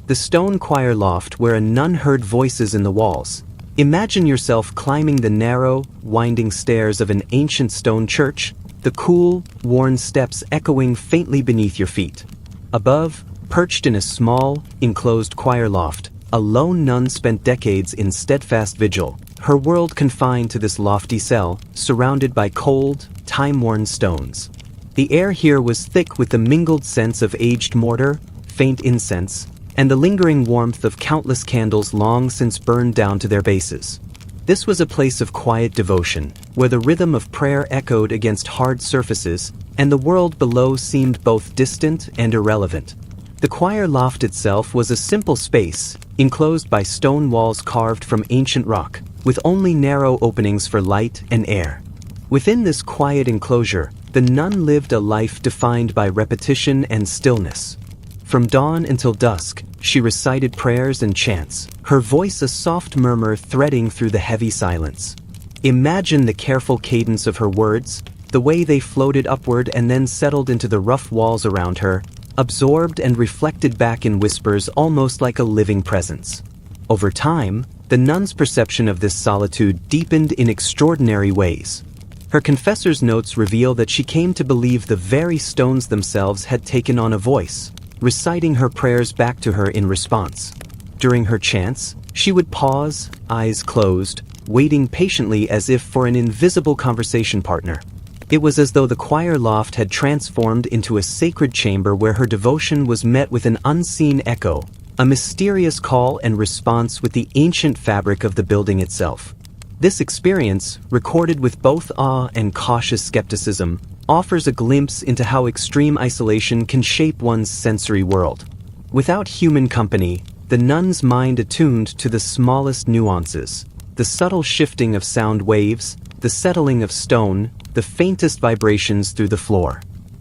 The stone choir loft where a nun heard voices in the walls. Imagine yourself climbing the narrow, winding stairs of an ancient stone church, the cool, worn steps echoing faintly beneath your feet. Above, perched in a small, enclosed choir loft, a lone nun spent decades in steadfast vigil, her world confined to this lofty cell, surrounded by cold, time-worn stones. The air here was thick with the mingled scents of aged mortar, faint incense, and the lingering warmth of countless candles long since burned down to their bases. This was a place of quiet devotion, where the rhythm of prayer echoed against hard surfaces, and the world below seemed both distant and irrelevant. The choir loft itself was a simple space, enclosed by stone walls carved from ancient rock, with only narrow openings for light and air. Within this quiet enclosure, the nun lived a life defined by repetition and stillness. From dawn until dusk, she recited prayers and chants, her voice a soft murmur threading through the heavy silence. Imagine the careful cadence of her words, the way they floated upward and then settled into the rough walls around her, absorbed and reflected back in whispers almost like a living presence. Over time, the nun's perception of this solitude deepened in extraordinary ways. Her confessor's notes reveal that she came to believe the very stones themselves had taken on a voice, reciting her prayers back to her in response. During her chants, she would pause, eyes closed, waiting patiently as if for an invisible conversation partner. It was as though the choir loft had transformed into a sacred chamber where her devotion was met with an unseen echo, a mysterious call and response with the ancient fabric of the building itself. This experience, recorded with both awe and cautious skepticism, offers a glimpse into how extreme isolation can shape one's sensory world. Without human company, the nun's mind attuned to the smallest nuances, the subtle shifting of sound waves, the settling of stone, the faintest vibrations through the floor.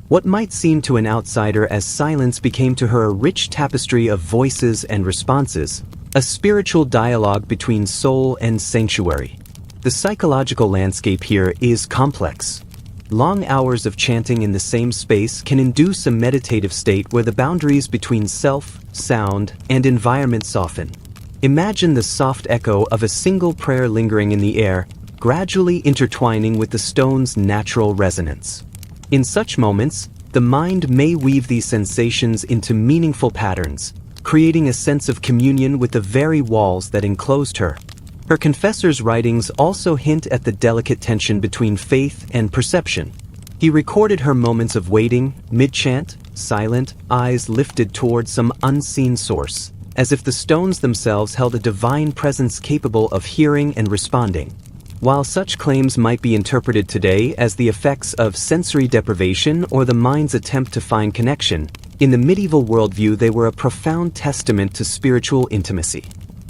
What might seem to an outsider as silence became to her a rich tapestry of voices and responses, a spiritual dialogue between soul and sanctuary. The psychological landscape here is complex. Long hours of chanting in the same space can induce a meditative state where the boundaries between self, sound, and environment soften. Imagine the soft echo of a single prayer lingering in the air, gradually intertwining with the stone's natural resonance. In such moments, the mind may weave these sensations into meaningful patterns, creating a sense of communion with the very walls that enclosed her. Her confessor's writings also hint at the delicate tension between faith and perception. He recorded her moments of waiting, mid-chant, silent, eyes lifted toward some unseen source, as if the stones themselves held a divine presence capable of hearing and responding. While such claims might be interpreted today as the effects of sensory deprivation or the mind's attempt to find connection, in the medieval worldview they were a profound testament to spiritual intimacy.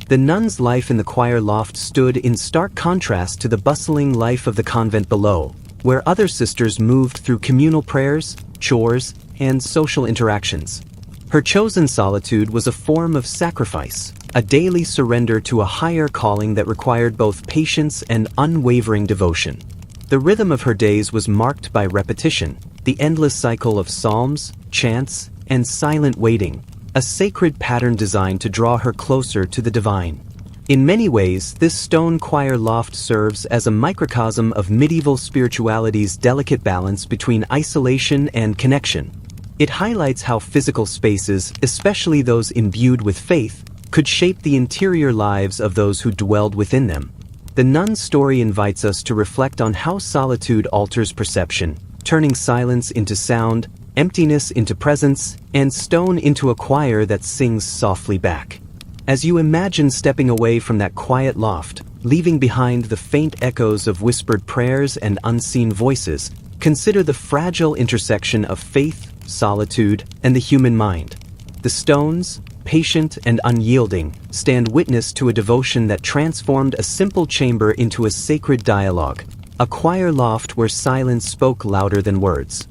The nun's life in the choir loft stood in stark contrast to the bustling life of the convent below, where other sisters moved through communal prayers, chores, and social interactions. Her chosen solitude was a form of sacrifice, a daily surrender to a higher calling that required both patience and unwavering devotion. The rhythm of her days was marked by repetition, the endless cycle of psalms, chants, and silent waiting, a sacred pattern designed to draw her closer to the divine. In many ways, this stone choir loft serves as a microcosm of medieval spirituality's delicate balance between isolation and connection. It highlights how physical spaces, especially those imbued with faith, could shape the interior lives of those who dwelled within them. The nun's story invites us to reflect on how solitude alters perception, turning silence into sound, emptiness into presence, and stone into a choir that sings softly back. As you imagine stepping away from that quiet loft, leaving behind the faint echoes of whispered prayers and unseen voices, consider the fragile intersection of faith, solitude, and the human mind. The stones, patient and unyielding, stand witness to a devotion that transformed a simple chamber into a sacred dialogue, a choir loft where silence spoke louder than words.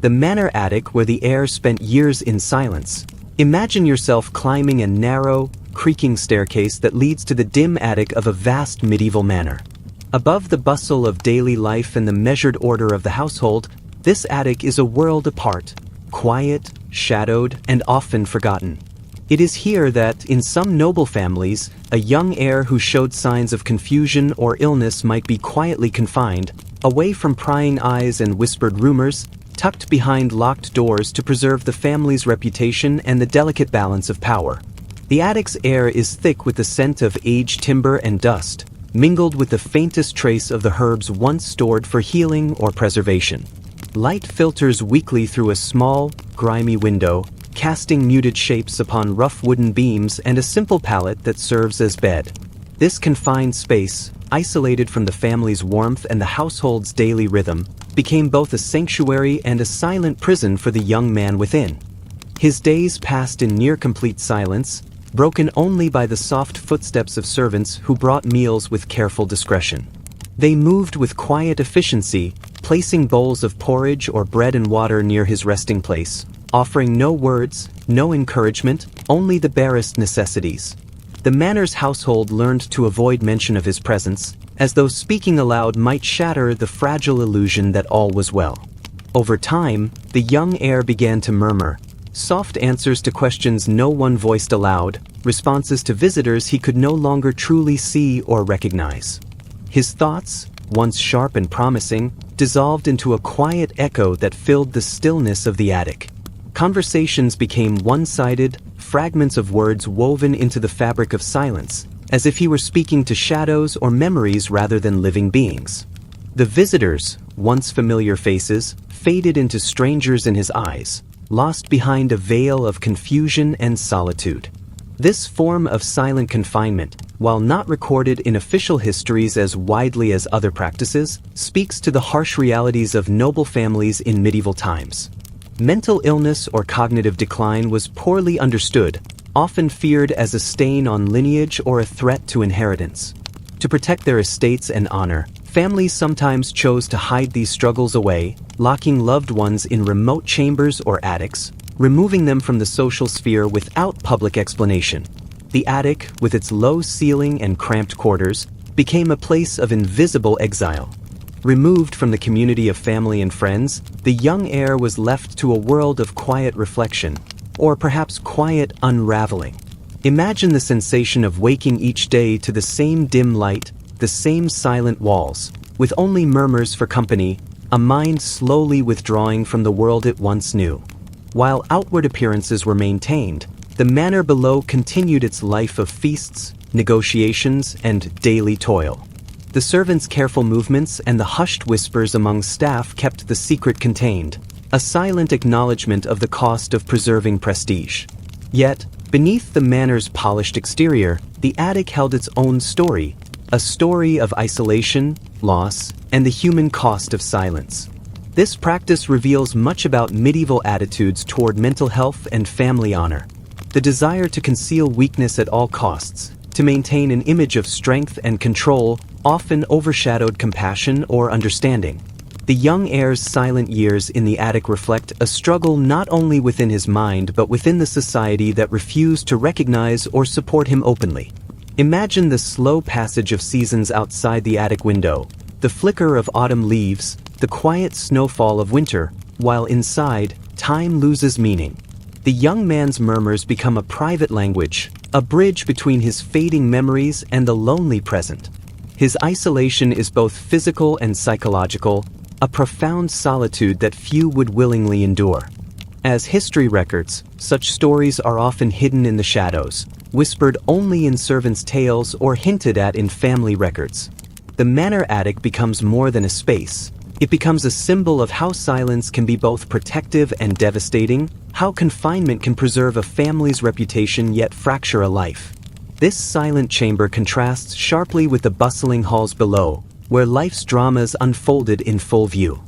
The manor attic where the heir spent years in silence. Imagine yourself climbing a narrow, creaking staircase that leads to the dim attic of a vast medieval manor. Above the bustle of daily life and the measured order of the household, this attic is a world apart, quiet, shadowed, and often forgotten. It is here that, in some noble families, a young heir who showed signs of confusion or illness might be quietly confined, away from prying eyes and whispered rumors, tucked behind locked doors to preserve the family's reputation and the delicate balance of power. The attic's air is thick with the scent of aged timber and dust, mingled with the faintest trace of the herbs once stored for healing or preservation. Light filters weakly through a small, grimy window, casting muted shapes upon rough wooden beams and a simple pallet that serves as bed. This confined space, isolated from the family's warmth and the household's daily rhythm, became both a sanctuary and a silent prison for the young man within. His days passed in near-complete silence, broken only by the soft footsteps of servants who brought meals with careful discretion. They moved with quiet efficiency, placing bowls of porridge or bread and water near his resting place, offering no words, no encouragement, only the barest necessities. The manor's household learned to avoid mention of his presence, as though speaking aloud might shatter the fragile illusion that all was well. Over time, the young heir began to murmur, soft answers to questions no one voiced aloud, responses to visitors he could no longer truly see or recognize. His thoughts, once sharp and promising, dissolved into a quiet echo that filled the stillness of the attic. Conversations became one-sided, fragments of words woven into the fabric of silence, as if he were speaking to shadows or memories rather than living beings. The visitors, once familiar faces, faded into strangers in his eyes, lost behind a veil of confusion and solitude. This form of silent confinement, while not recorded in official histories as widely as other practices, speaks to the harsh realities of noble families in medieval times. Mental illness or cognitive decline was poorly understood, often feared as a stain on lineage or a threat to inheritance. To protect their estates and honor, families sometimes chose to hide these struggles away, locking loved ones in remote chambers or attics, removing them from the social sphere without public explanation. The attic, with its low ceiling and cramped quarters, became a place of invisible exile. Removed from the community of family and friends, the young heir was left to a world of quiet reflection, or perhaps quiet unraveling. Imagine the sensation of waking each day to the same dim light, the same silent walls, with only murmurs for company, a mind slowly withdrawing from the world it once knew. While outward appearances were maintained, the manor below continued its life of feasts, negotiations, and daily toil. The servants' careful movements and the hushed whispers among staff kept the secret contained, a silent acknowledgement of the cost of preserving prestige. Yet, beneath the manor's polished exterior, the attic held its own story, a story of isolation, loss, and the human cost of silence. This practice reveals much about medieval attitudes toward mental health and family honor. The desire to conceal weakness at all costs, to maintain an image of strength and control, often overshadowed compassion or understanding. The young heir's silent years in the attic reflect a struggle not only within his mind but within the society that refused to recognize or support him openly. Imagine the slow passage of seasons outside the attic window, the flicker of autumn leaves, the quiet snowfall of winter, while inside, time loses meaning. The young man's murmurs become a private language, a bridge between his fading memories and the lonely present. His isolation is both physical and psychological, a profound solitude that few would willingly endure. As history records, such stories are often hidden in the shadows, whispered only in servants' tales or hinted at in family records. The manor attic becomes more than a space. It becomes a symbol of how silence can be both protective and devastating, how confinement can preserve a family's reputation yet fracture a life. This silent chamber contrasts sharply with the bustling halls below, where life's dramas unfolded in full view.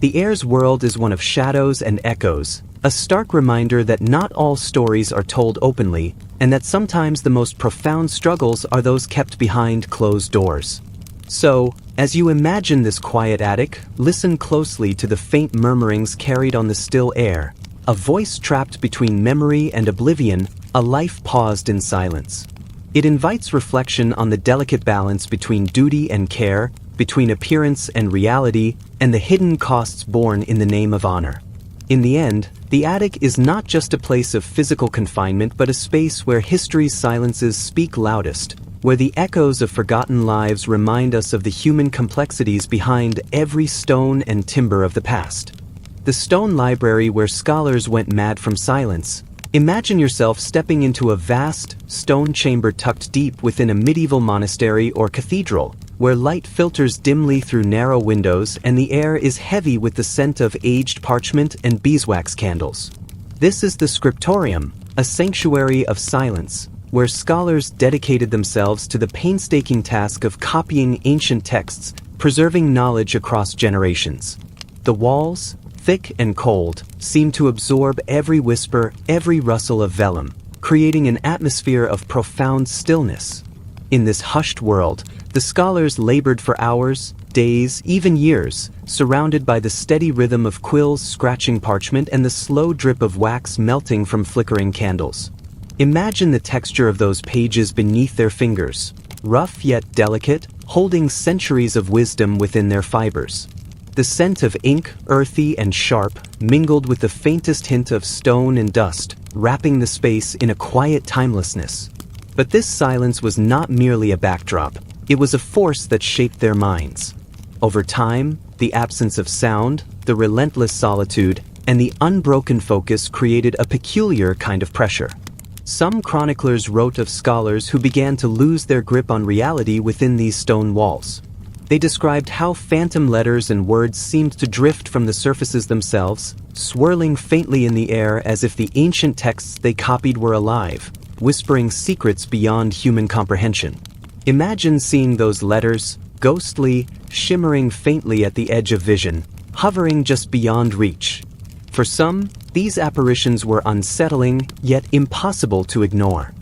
The heir's world is one of shadows and echoes, a stark reminder that not all stories are told openly, and that sometimes the most profound struggles are those kept behind closed doors. So, as you imagine this quiet attic, listen closely to the faint murmurings carried on the still air, a voice trapped between memory and oblivion, a life paused in silence. It invites reflection on the delicate balance between duty and care, between appearance and reality, and the hidden costs borne in the name of honor. In the end, the attic is not just a place of physical confinement but a space where history's silences speak loudest, where the echoes of forgotten lives remind us of the human complexities behind every stone and timber of the past. The stone library where scholars went mad from silence. Imagine yourself stepping into a vast, stone chamber tucked deep within a medieval monastery or cathedral, where light filters dimly through narrow windows and the air is heavy with the scent of aged parchment and beeswax candles. This is the scriptorium, a sanctuary of silence, where scholars dedicated themselves to the painstaking task of copying ancient texts, preserving knowledge across generations. The walls, thick and cold, seem to absorb every whisper, every rustle of vellum, creating an atmosphere of profound stillness. In this hushed world, the scholars labored for hours, days, even years, surrounded by the steady rhythm of quills scratching parchment and the slow drip of wax melting from flickering candles. Imagine the texture of those pages beneath their fingers, rough yet delicate, holding centuries of wisdom within their fibers. The scent of ink, earthy and sharp, mingled with the faintest hint of stone and dust, wrapping the space in a quiet timelessness. But this silence was not merely a backdrop, it was a force that shaped their minds. Over time, the absence of sound, the relentless solitude, and the unbroken focus created a peculiar kind of pressure. Some chroniclers wrote of scholars who began to lose their grip on reality within these stone walls. They described how phantom letters and words seemed to drift from the surfaces themselves, swirling faintly in the air as if the ancient texts they copied were alive, whispering secrets beyond human comprehension. Imagine seeing those letters, ghostly, shimmering faintly at the edge of vision, hovering just beyond reach. For some, these apparitions were unsettling, yet impossible to ignore.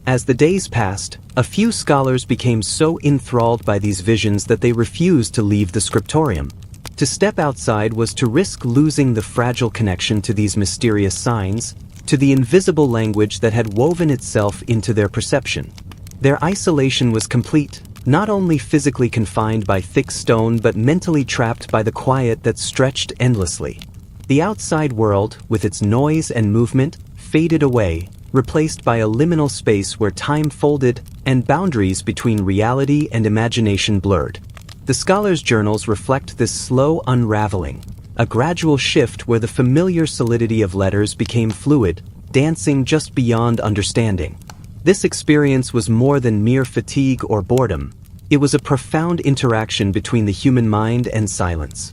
As the days passed, a few scholars became so enthralled by these visions that they refused to leave the scriptorium. To step outside was to risk losing the fragile connection to these mysterious signs, to the invisible language that had woven itself into their perception. Their isolation was complete, not only physically confined by thick stone but mentally trapped by the quiet that stretched endlessly. The outside world, with its noise and movement, faded away, replaced by a liminal space where time folded and boundaries between reality and imagination blurred. The scholars' journals reflect this slow unraveling, a gradual shift where the familiar solidity of letters became fluid, dancing just beyond understanding. This experience was more than mere fatigue or boredom. It was a profound interaction between the human mind and silence.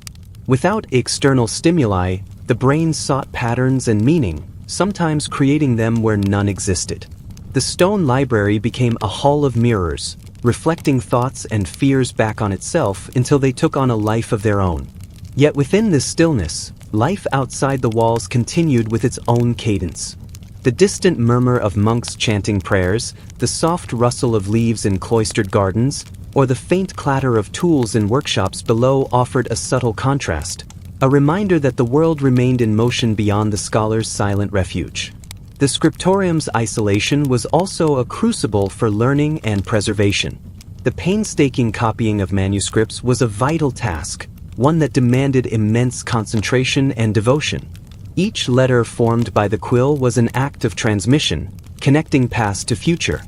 Without external stimuli, the brain sought patterns and meaning, sometimes creating them where none existed. The stone library became a hall of mirrors, reflecting thoughts and fears back on itself until they took on a life of their own. Yet within this stillness, life outside the walls continued with its own cadence. The distant murmur of monks chanting prayers, the soft rustle of leaves in cloistered gardens, or the faint clatter of tools in workshops below offered a subtle contrast, a reminder that the world remained in motion beyond the scholar's silent refuge. The scriptorium's isolation was also a crucible for learning and preservation. The painstaking copying of manuscripts was a vital task, one that demanded immense concentration and devotion. Each letter formed by the quill was an act of transmission, connecting past to future.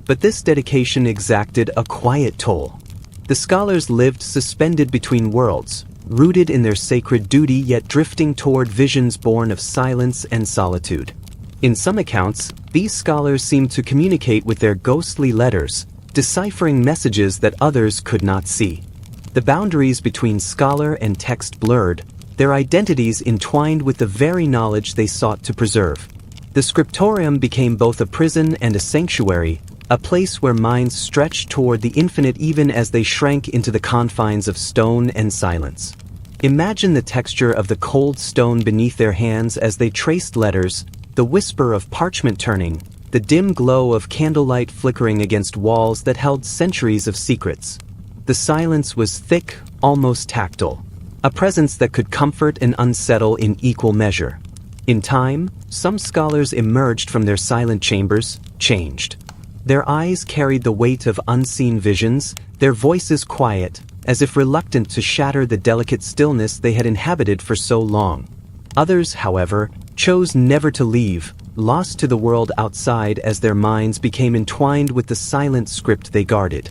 But this dedication exacted a quiet toll. The scholars lived suspended between worlds, rooted in their sacred duty yet drifting toward visions born of silence and solitude. In some accounts, these scholars seemed to communicate with their ghostly letters, deciphering messages that others could not see. The boundaries between scholar and text blurred, their identities entwined with the very knowledge they sought to preserve. The scriptorium became both a prison and a sanctuary, a place where minds stretched toward the infinite even as they shrank into the confines of stone and silence. Imagine the texture of the cold stone beneath their hands as they traced letters, the whisper of parchment turning, the dim glow of candlelight flickering against walls that held centuries of secrets. The silence was thick, almost tactile, a presence that could comfort and unsettle in equal measure. In time, some scholars emerged from their silent chambers, changed. Their eyes carried the weight of unseen visions, their voices quiet, as if reluctant to shatter the delicate stillness they had inhabited for so long. Others, however, chose never to leave, lost to the world outside as their minds became entwined with the silent script they guarded.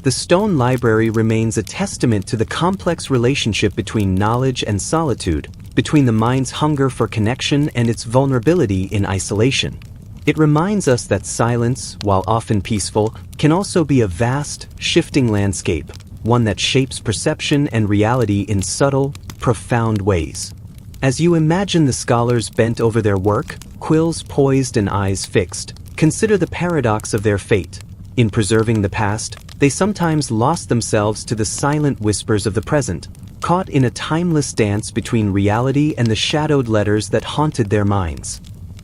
The stone library remains a testament to the complex relationship between knowledge and solitude, between the mind's hunger for connection and its vulnerability in isolation. It reminds us that silence, while often peaceful, can also be a vast, shifting landscape, one that shapes perception and reality in subtle, profound ways. As you imagine the scholars bent over their work, quills poised and eyes fixed, consider the paradox of their fate. In preserving the past, they sometimes lost themselves to the silent whispers of the present, caught in a timeless dance between reality and the shadowed letters that haunted their minds.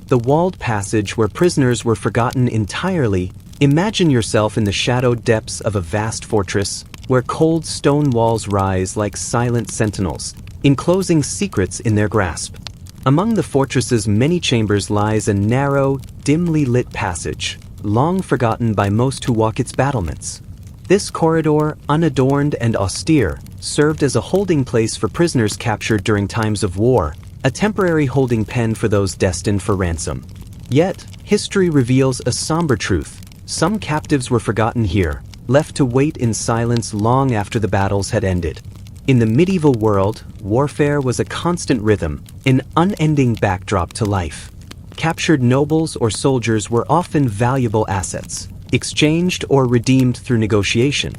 The walled passage where prisoners were forgotten entirely. Imagine yourself in the shadowed depths of a vast fortress, where cold stone walls rise like silent sentinels, enclosing secrets in their grasp. Among the fortress's many chambers lies a narrow, dimly lit passage, long forgotten by most who walk its battlements. This corridor, unadorned and austere, served as a holding place for prisoners captured during times of war, a temporary holding pen for those destined for ransom. Yet, history reveals a somber truth. Some captives were forgotten here, left to wait in silence long after the battles had ended. In the medieval world, warfare was a constant rhythm, an unending backdrop to life. Captured nobles or soldiers were often valuable assets, exchanged or redeemed through negotiation.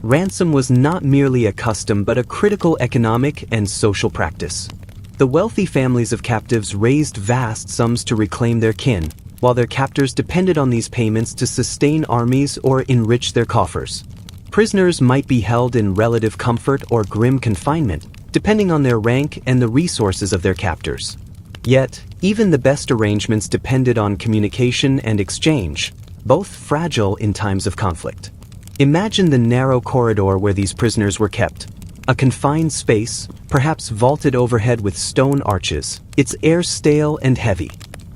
Ransom was not merely a custom but a critical economic and social practice. The wealthy families of captives raised vast sums to reclaim their kin, while their captors depended on these payments to sustain armies or enrich their coffers. Prisoners might be held in relative comfort or grim confinement, depending on their rank and the resources of their captors. Yet, even the best arrangements depended on communication and exchange, both fragile in times of conflict. Imagine the narrow corridor where these prisoners were kept. A confined space, perhaps vaulted overhead with stone arches, its air stale and heavy.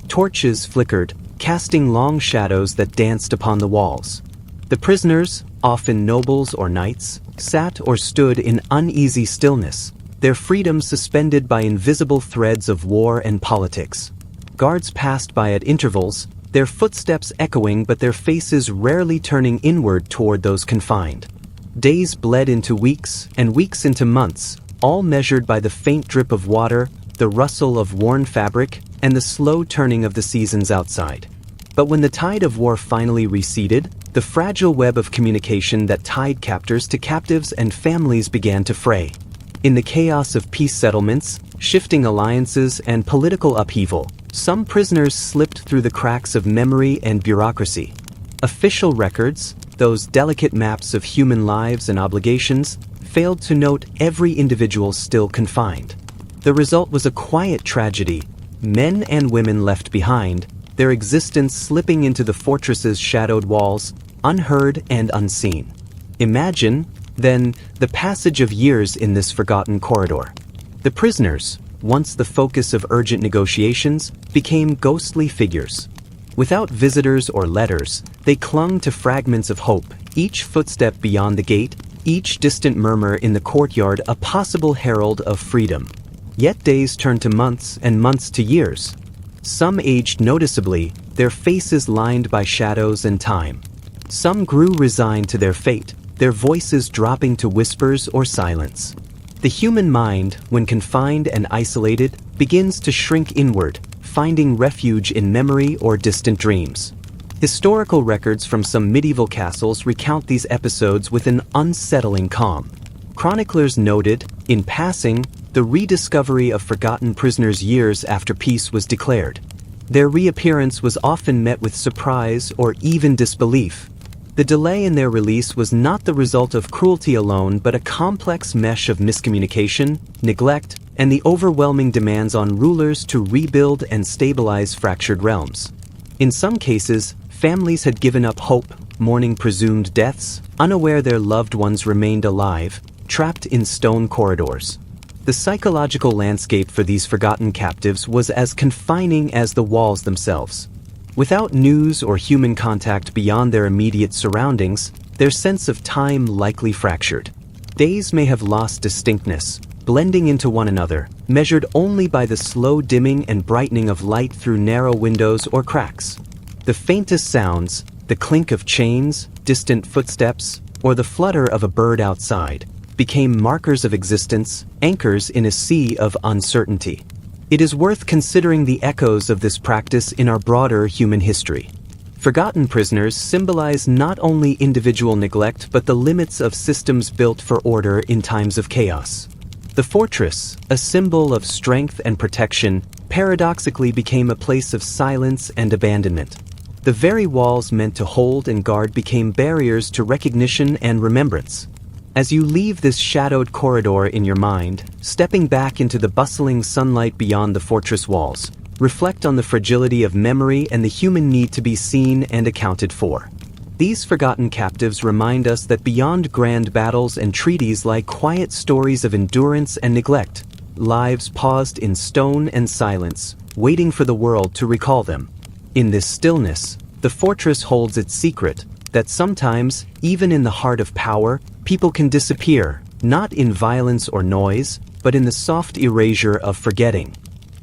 Torches flickered, casting long shadows that danced upon the walls. The prisoners, often nobles or knights, sat or stood in uneasy stillness, their freedom suspended by invisible threads of war and politics. Guards passed by at intervals, their footsteps echoing but their faces rarely turning inward toward those confined. Days bled into weeks, and weeks into months, all measured by the faint drip of water, the rustle of worn fabric, and the slow turning of the seasons outside. But when the tide of war finally receded, the fragile web of communication that tied captors to captives and families began to fray. In the chaos of peace settlements, shifting alliances, and political upheaval, some prisoners slipped through the cracks of memory and bureaucracy. Official records, those delicate maps of human lives and obligations, failed to note every individual still confined. The result was a quiet tragedy, men and women left behind, their existence slipping into the fortress's shadowed walls, unheard and unseen. Imagine, then, the passage of years in this forgotten corridor. The prisoners, once the focus of urgent negotiations, became ghostly figures. Without visitors or letters, they clung to fragments of hope, each footstep beyond the gate, each distant murmur in the courtyard a possible herald of freedom. Yet days turned to months and months to years. Some aged noticeably, their faces lined by shadows and time. Some grew resigned to their fate, their voices dropping to whispers or silence. The human mind, when confined and isolated, begins to shrink inward, finding refuge in memory or distant dreams. Historical records from some medieval castles recount these episodes with an unsettling calm. Chroniclers noted, in passing, the rediscovery of forgotten prisoners years after peace was declared. Their reappearance was often met with surprise or even disbelief. The delay in their release was not the result of cruelty alone but a complex mesh of miscommunication, neglect, and the overwhelming demands on rulers to rebuild and stabilize fractured realms. In some cases, families had given up hope, mourning presumed deaths, unaware their loved ones remained alive, trapped in stone corridors. The psychological landscape for these forgotten captives was as confining as the walls themselves. Without news or human contact beyond their immediate surroundings, their sense of time likely fractured. Days may have lost distinctness, blending into one another, measured only by the slow dimming and brightening of light through narrow windows or cracks. The faintest sounds, the clink of chains, distant footsteps, or the flutter of a bird outside, became markers of existence, anchors in a sea of uncertainty. It is worth considering the echoes of this practice in our broader human history. Forgotten prisoners symbolize not only individual neglect but the limits of systems built for order in times of chaos. The fortress, a symbol of strength and protection, paradoxically became a place of silence and abandonment. The very walls meant to hold and guard became barriers to recognition and remembrance. As you leave this shadowed corridor in your mind, stepping back into the bustling sunlight beyond the fortress walls, reflect on the fragility of memory and the human need to be seen and accounted for. These forgotten captives remind us that beyond grand battles and treaties lie quiet stories of endurance and neglect, lives paused in stone and silence, waiting for the world to recall them. In this stillness, the fortress holds its secret, that sometimes, even in the heart of power, people can disappear, not in violence or noise, but in the soft erasure of forgetting.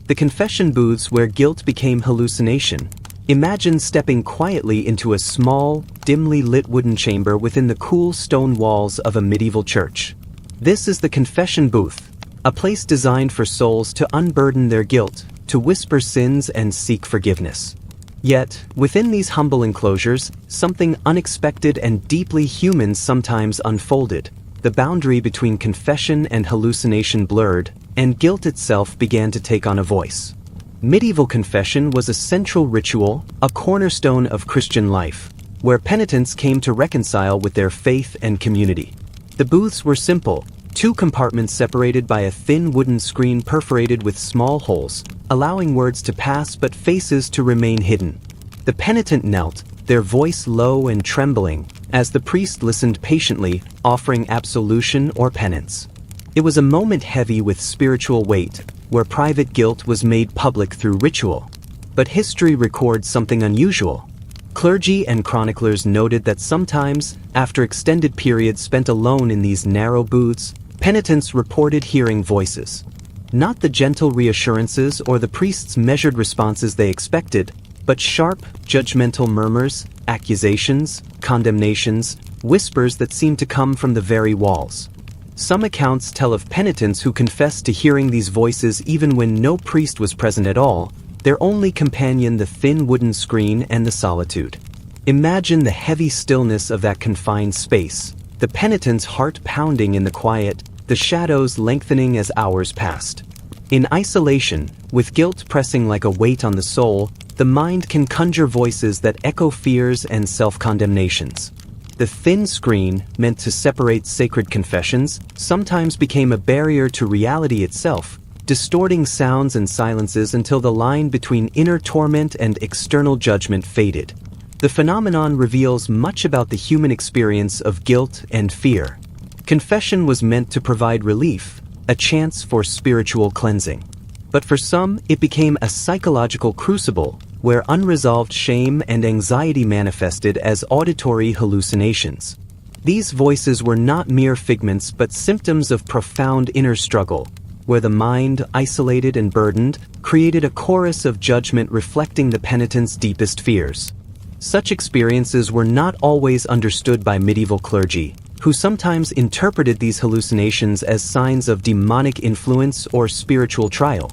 The confession booths where guilt became hallucination. Imagine stepping quietly into a small, dimly lit wooden chamber within the cool stone walls of a medieval church. This is the confession booth, a place designed for souls to unburden their guilt, to whisper sins and seek forgiveness. Yet, within these humble enclosures, something unexpected and deeply human sometimes unfolded. The boundary between confession and hallucination blurred, and guilt itself began to take on a voice. Medieval confession was a central ritual, a cornerstone of Christian life, where penitents came to reconcile with their faith and community. The booths were simple, 2 compartments separated by a thin wooden screen perforated with small holes, allowing words to pass but faces to remain hidden. The penitent knelt, their voice low and trembling, as the priest listened patiently, offering absolution or penance. It was a moment heavy with spiritual weight, where private guilt was made public through ritual. But history records something unusual. Clergy and chroniclers noted that sometimes, after extended periods spent alone in these narrow booths, penitents reported hearing voices. Not the gentle reassurances or the priest's measured responses they expected, but sharp, judgmental murmurs, accusations, condemnations, whispers that seemed to come from the very walls. Some accounts tell of penitents who confessed to hearing these voices even when no priest was present at all, their only companion the thin wooden screen and the solitude. Imagine the heavy stillness of that confined space, the penitent's heart pounding in the quiet, the shadows lengthening as hours passed. In isolation, with guilt pressing like a weight on the soul, the mind can conjure voices that echo fears and self-condemnations. The thin screen, meant to separate sacred confessions, sometimes became a barrier to reality itself, distorting sounds and silences until the line between inner torment and external judgment faded. The phenomenon reveals much about the human experience of guilt and fear. Confession was meant to provide relief, a chance for spiritual cleansing. But for some, it became a psychological crucible, where unresolved shame and anxiety manifested as auditory hallucinations. These voices were not mere figments but symptoms of profound inner struggle, where the mind, isolated and burdened, created a chorus of judgment reflecting the penitent's deepest fears. Such experiences were not always understood by medieval clergy, who sometimes interpreted these hallucinations as signs of demonic influence or spiritual trial.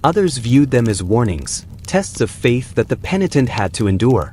Others viewed them as warnings, tests of faith that the penitent had to endure.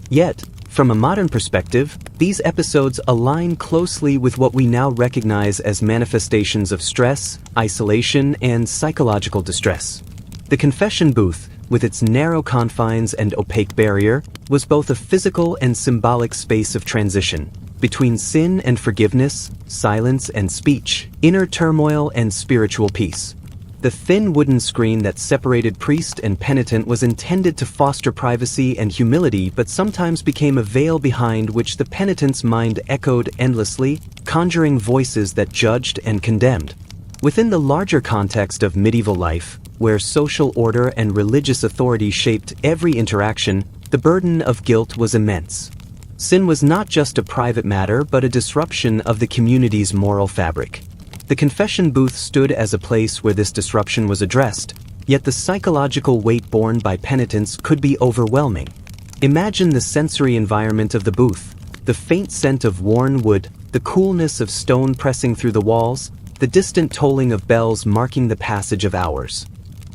Yet, From a modern perspective, these episodes align closely with what we now recognize as manifestations of stress, isolation, and psychological distress. The confession booth, with its narrow confines and opaque barrier, was both a physical and symbolic space of transition, between sin and forgiveness, silence and speech, inner turmoil and spiritual peace. The thin wooden screen that separated priest and penitent was intended to foster privacy and humility, but sometimes became a veil behind which the penitent's mind echoed endlessly, conjuring voices that judged and condemned. Within the larger context of medieval life, where social order and religious authority shaped every interaction, the burden of guilt was immense. Sin was not just a private matter but a disruption of the community's moral fabric. The confession booth stood as a place where this disruption was addressed, yet the psychological weight borne by penitents could be overwhelming. Imagine the sensory environment of the booth, the faint scent of worn wood, the coolness of stone pressing through the walls, the distant tolling of bells marking the passage of hours.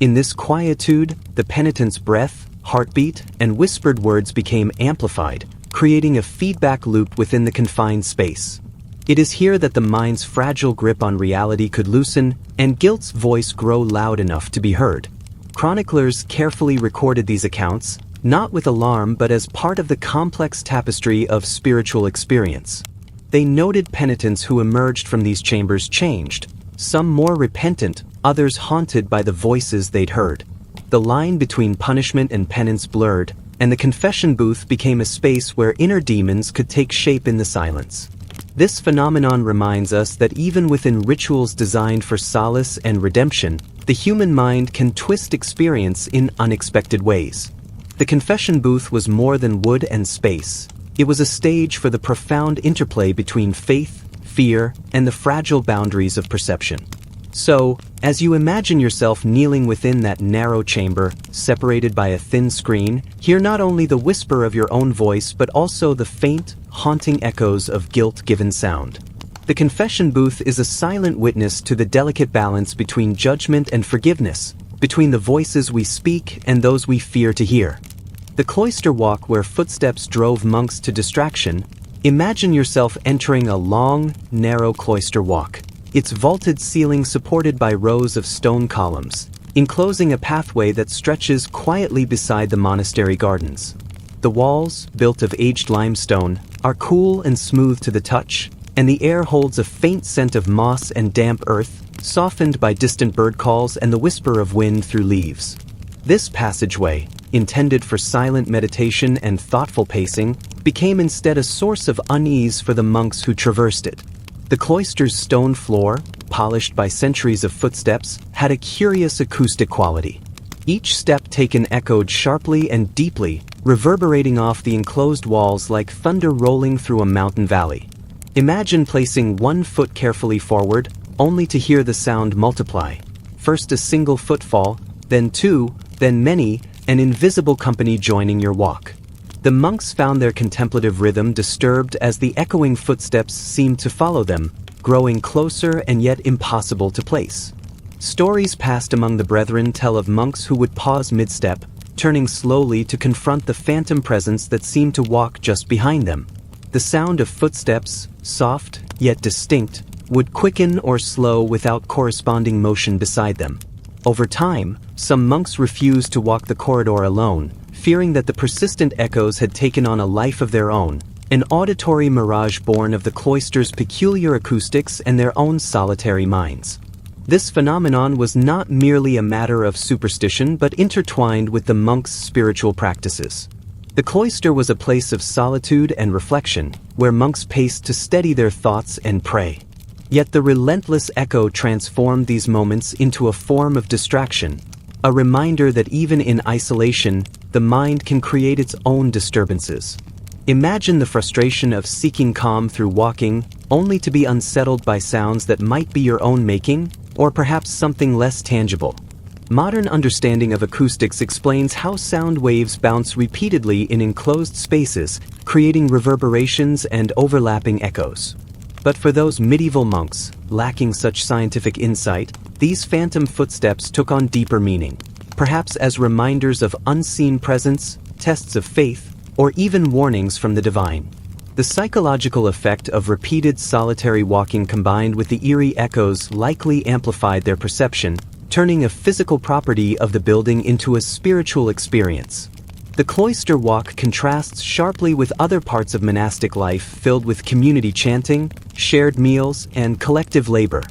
In this quietude, the penitent's breath, heartbeat, and whispered words became amplified, creating a feedback loop within the confined space. It is here that the mind's fragile grip on reality could loosen, and guilt's voice grow loud enough to be heard. Chroniclers carefully recorded these accounts, not with alarm but as part of the complex tapestry of spiritual experience. They noted penitents who emerged from these chambers changed, some more repentant, others haunted by the voices they'd heard. The line between punishment and penance blurred, and the confession booth became a space where inner demons could take shape in the silence. This phenomenon reminds us that even within rituals designed for solace and redemption, the human mind can twist experience in unexpected ways. The confession booth was more than wood and space. It was a stage for the profound interplay between faith, fear, and the fragile boundaries of perception. So, as you imagine yourself kneeling within that narrow chamber, separated by a thin screen, hear not only the whisper of your own voice but also the faint, haunting echoes of guilt-given sound. The confession booth is a silent witness to the delicate balance between judgment and forgiveness, between the voices we speak and those we fear to hear. The cloister walk where footsteps drove monks to distraction. Imagine yourself entering a long, narrow cloister walk, its vaulted ceiling supported by rows of stone columns, enclosing a pathway that stretches quietly beside the monastery gardens. The walls, built of aged limestone, are cool and smooth to the touch, and the air holds a faint scent of moss and damp earth, softened by distant bird calls and the whisper of wind through leaves. This passageway, intended for silent meditation and thoughtful pacing, became instead a source of unease for the monks who traversed it. The cloister's stone floor, polished by centuries of footsteps, had a curious acoustic quality. Each step taken echoed sharply and deeply, reverberating off the enclosed walls like thunder rolling through a mountain valley. Imagine placing one foot carefully forward, only to hear the sound multiply. First a single footfall, then two, then many, an invisible company joining your walk. The monks found their contemplative rhythm disturbed as the echoing footsteps seemed to follow them, growing closer and yet impossible to place. Stories passed among the brethren tell of monks who would pause mid-step, turning slowly to confront the phantom presence that seemed to walk just behind them. The sound of footsteps, soft yet distinct, would quicken or slow without corresponding motion beside them. Over time, some monks refused to walk the corridor alone, fearing that the persistent echoes had taken on a life of their own, an auditory mirage born of the cloister's peculiar acoustics and their own solitary minds. This phenomenon was not merely a matter of superstition but intertwined with the monks' spiritual practices. The cloister was a place of solitude and reflection, where monks paced to steady their thoughts and pray. Yet the relentless echo transformed these moments into a form of distraction, a reminder that even in isolation, the mind can create its own disturbances. Imagine the frustration of seeking calm through walking, only to be unsettled by sounds that might be your own making, or perhaps something less tangible. Modern understanding of acoustics explains how sound waves bounce repeatedly in enclosed spaces, creating reverberations and overlapping echoes. But for those medieval monks, lacking such scientific insight, these phantom footsteps took on deeper meaning, perhaps as reminders of unseen presence, tests of faith, or even warnings from the divine. The psychological effect of repeated solitary walking combined with the eerie echoes likely amplified their perception, turning a physical property of the building into a spiritual experience. The cloister walk contrasts sharply with other parts of monastic life filled with community chanting, shared meals, and collective labor.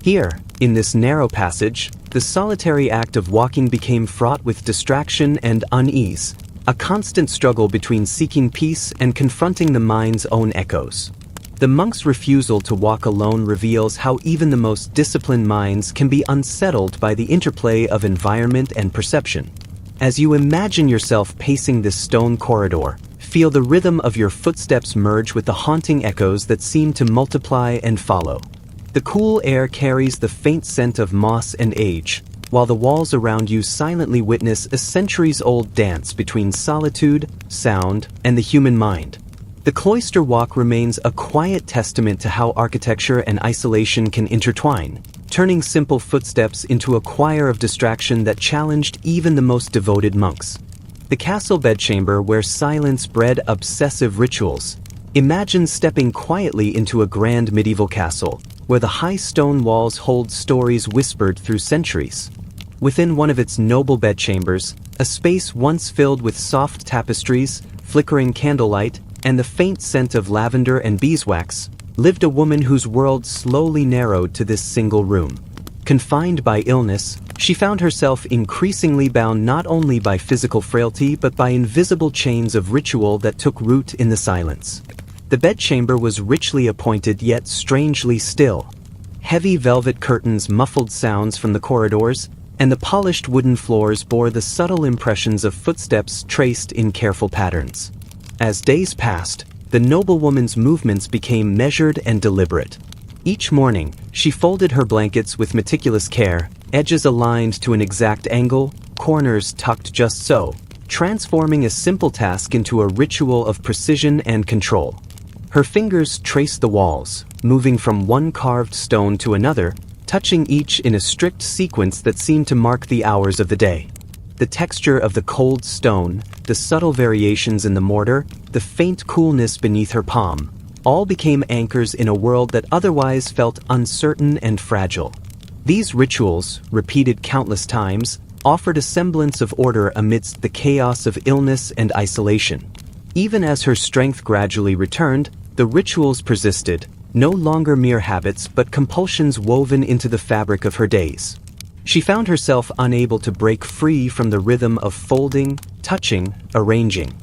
Here, in this narrow passage, the solitary act of walking became fraught with distraction and unease, a constant struggle between seeking peace and confronting the mind's own echoes. The monk's refusal to walk alone reveals how even the most disciplined minds can be unsettled by the interplay of environment and perception. As you imagine yourself pacing this stone corridor, feel the rhythm of your footsteps merge with the haunting echoes that seem to multiply and follow. The cool air carries the faint scent of moss and age, while the walls around you silently witness a centuries-old dance between solitude, sound, and the human mind. The cloister walk remains a quiet testament to how architecture and isolation can intertwine, turning simple footsteps into a choir of distraction that challenged even the most devoted monks. The castle bedchamber where silence bred obsessive rituals. Imagine stepping quietly into a grand medieval castle, where the high stone walls hold stories whispered through centuries. Within one of its noble bedchambers, a space once filled with soft tapestries, flickering candlelight, and the faint scent of lavender and beeswax, lived a woman whose world slowly narrowed to this single room. Confined by illness, she found herself increasingly bound not only by physical frailty but by invisible chains of ritual that took root in the silence. The bedchamber was richly appointed yet strangely still. Heavy velvet curtains muffled sounds from the corridors, and the polished wooden floors bore the subtle impressions of footsteps traced in careful patterns. As days passed, the noblewoman's movements became measured and deliberate. Each morning, she folded her blankets with meticulous care, edges aligned to an exact angle, corners tucked just so, transforming a simple task into a ritual of precision and control. Her fingers traced the walls, moving from one carved stone to another, touching each in a strict sequence that seemed to mark the hours of the day. The texture of the cold stone, the subtle variations in the mortar, the faint coolness beneath her palm, all became anchors in a world that otherwise felt uncertain and fragile. These rituals, repeated countless times, offered a semblance of order amidst the chaos of illness and isolation. Even as her strength gradually returned, the rituals persisted, no longer mere habits but compulsions woven into the fabric of her days. She found herself unable to break free from the rhythm of folding, touching, arranging.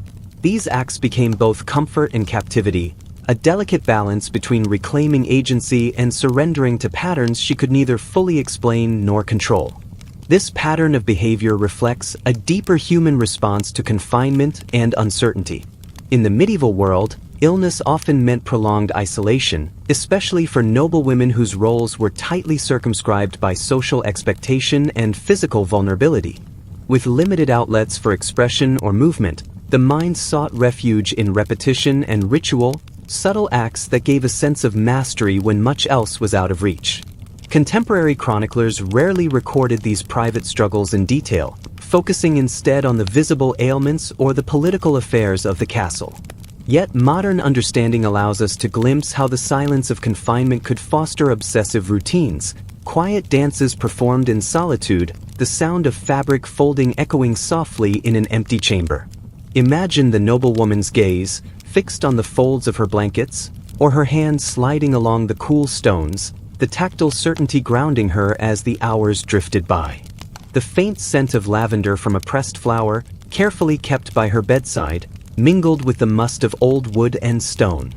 These acts became both comfort and captivity, a delicate balance between reclaiming agency and surrendering to patterns she could neither fully explain nor control. This pattern of behavior reflects a deeper human response to confinement and uncertainty. In the medieval world, illness often meant prolonged isolation, especially for noble women whose roles were tightly circumscribed by social expectation and physical vulnerability. With limited outlets for expression or movement, the mind sought refuge in repetition and ritual, subtle acts that gave a sense of mastery when much else was out of reach. Contemporary chroniclers rarely recorded these private struggles in detail, focusing instead on the visible ailments or the political affairs of the castle. Yet modern understanding allows us to glimpse how the silence of confinement could foster obsessive routines, quiet dances performed in solitude, the sound of fabric folding echoing softly in an empty chamber. Imagine the noblewoman's gaze, fixed on the folds of her blankets, or her hands sliding along the cool stones, the tactile certainty grounding her as the hours drifted by. The faint scent of lavender from a pressed flower, carefully kept by her bedside, mingled with the must of old wood and stone.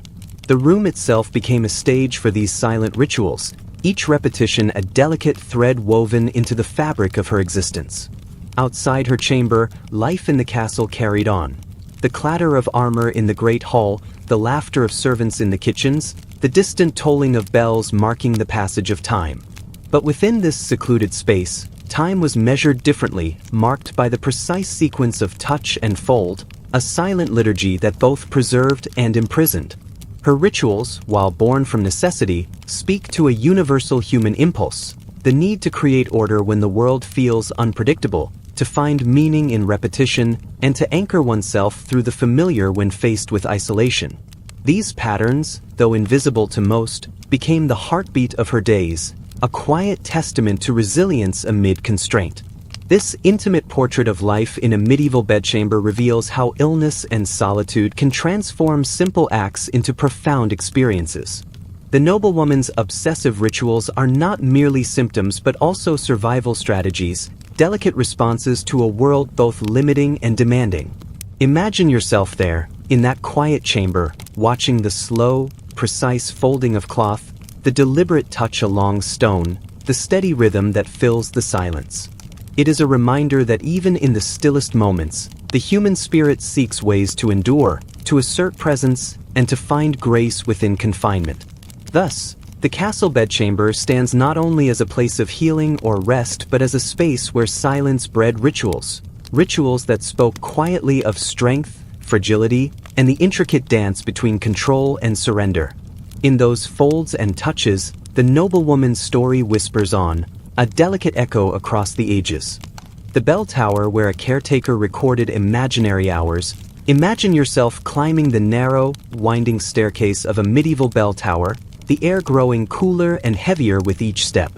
The room itself became a stage for these silent rituals, each repetition a delicate thread woven into the fabric of her existence. Outside her chamber, life in the castle carried on. The clatter of armor in the great hall, the laughter of servants in the kitchens, the distant tolling of bells marking the passage of time. But within this secluded space, time was measured differently, marked by the precise sequence of touch and fold, a silent liturgy that both preserved and imprisoned. Her rituals, while born from necessity, speak to a universal human impulse, the need to create order when the world feels unpredictable, to find meaning in repetition, and to anchor oneself through the familiar when faced with isolation. These patterns, though invisible to most, became the heartbeat of her days, a quiet testament to resilience amid constraint. This intimate portrait of life in a medieval bedchamber reveals how illness and solitude can transform simple acts into profound experiences. The noblewoman's obsessive rituals are not merely symptoms but also survival strategies, delicate responses to a world both limiting and demanding. Imagine yourself there, in that quiet chamber, watching the slow, precise folding of cloth, the deliberate touch along stone, the steady rhythm that fills the silence. It is a reminder that even in the stillest moments, the human spirit seeks ways to endure, to assert presence, and to find grace within confinement. Thus, the castle bedchamber stands not only as a place of healing or rest but as a space where silence bred rituals that spoke quietly of strength, fragility, and the intricate dance between control and surrender. In those folds and touches, the noblewoman's story whispers on, a delicate echo across the ages. The bell tower where a caretaker recorded imaginary hours. Imagine yourself climbing the narrow, winding staircase of a medieval bell tower, the air growing cooler and heavier with each step.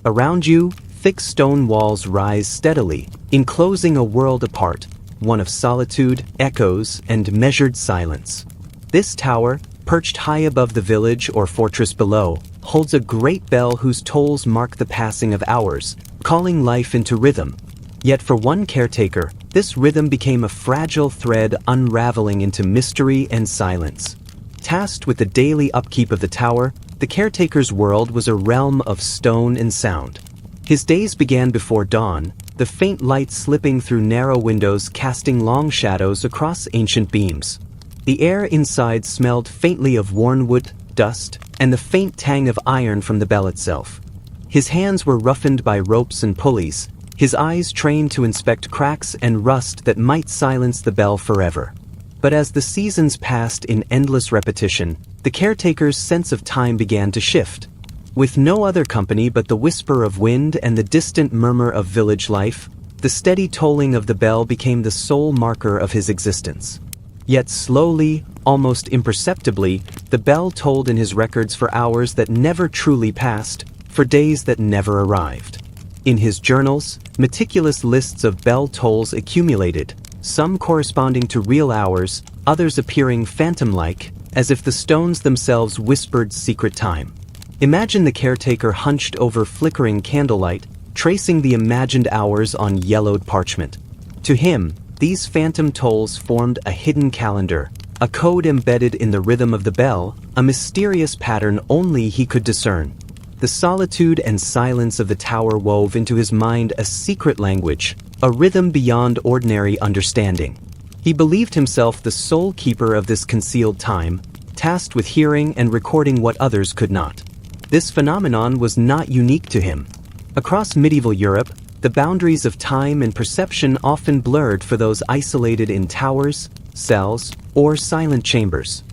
Around you, thick stone walls rise steadily, enclosing a world apart, one of solitude, echoes, and measured silence. This tower, perched high above the village or fortress below, holds a great bell whose tolls mark the passing of hours, calling life into rhythm. Yet for one caretaker, this rhythm became a fragile thread unraveling into mystery and silence. Tasked with the daily upkeep of the tower, the caretaker's world was a realm of stone and sound. His days began before dawn, the faint light slipping through narrow windows casting long shadows across ancient beams. The air inside smelled faintly of worn wood, dust, and the faint tang of iron from the bell itself. His hands were roughened by ropes and pulleys, his eyes trained to inspect cracks and rust that might silence the bell forever. But as the seasons passed in endless repetition, the caretaker's sense of time began to shift. With no other company but the whisper of wind and the distant murmur of village life, the steady tolling of the bell became the sole marker of his existence. Yet slowly, almost imperceptibly, the bell tolled in his records for hours that never truly passed, for days that never arrived. In his journals, meticulous lists of bell tolls accumulated, some corresponding to real hours, others appearing phantom-like, as if the stones themselves whispered secret time. Imagine the caretaker hunched over flickering candlelight, tracing the imagined hours on yellowed parchment. To him, these phantom tolls formed a hidden calendar, a code embedded in the rhythm of the bell, a mysterious pattern only he could discern. The solitude and silence of the tower wove into his mind a secret language, a rhythm beyond ordinary understanding. He believed himself the sole keeper of this concealed time, tasked with hearing and recording what others could not. This phenomenon was not unique to him. Across medieval Europe, the boundaries of time and perception often blurred for those isolated in towers, cells, or silent chambers.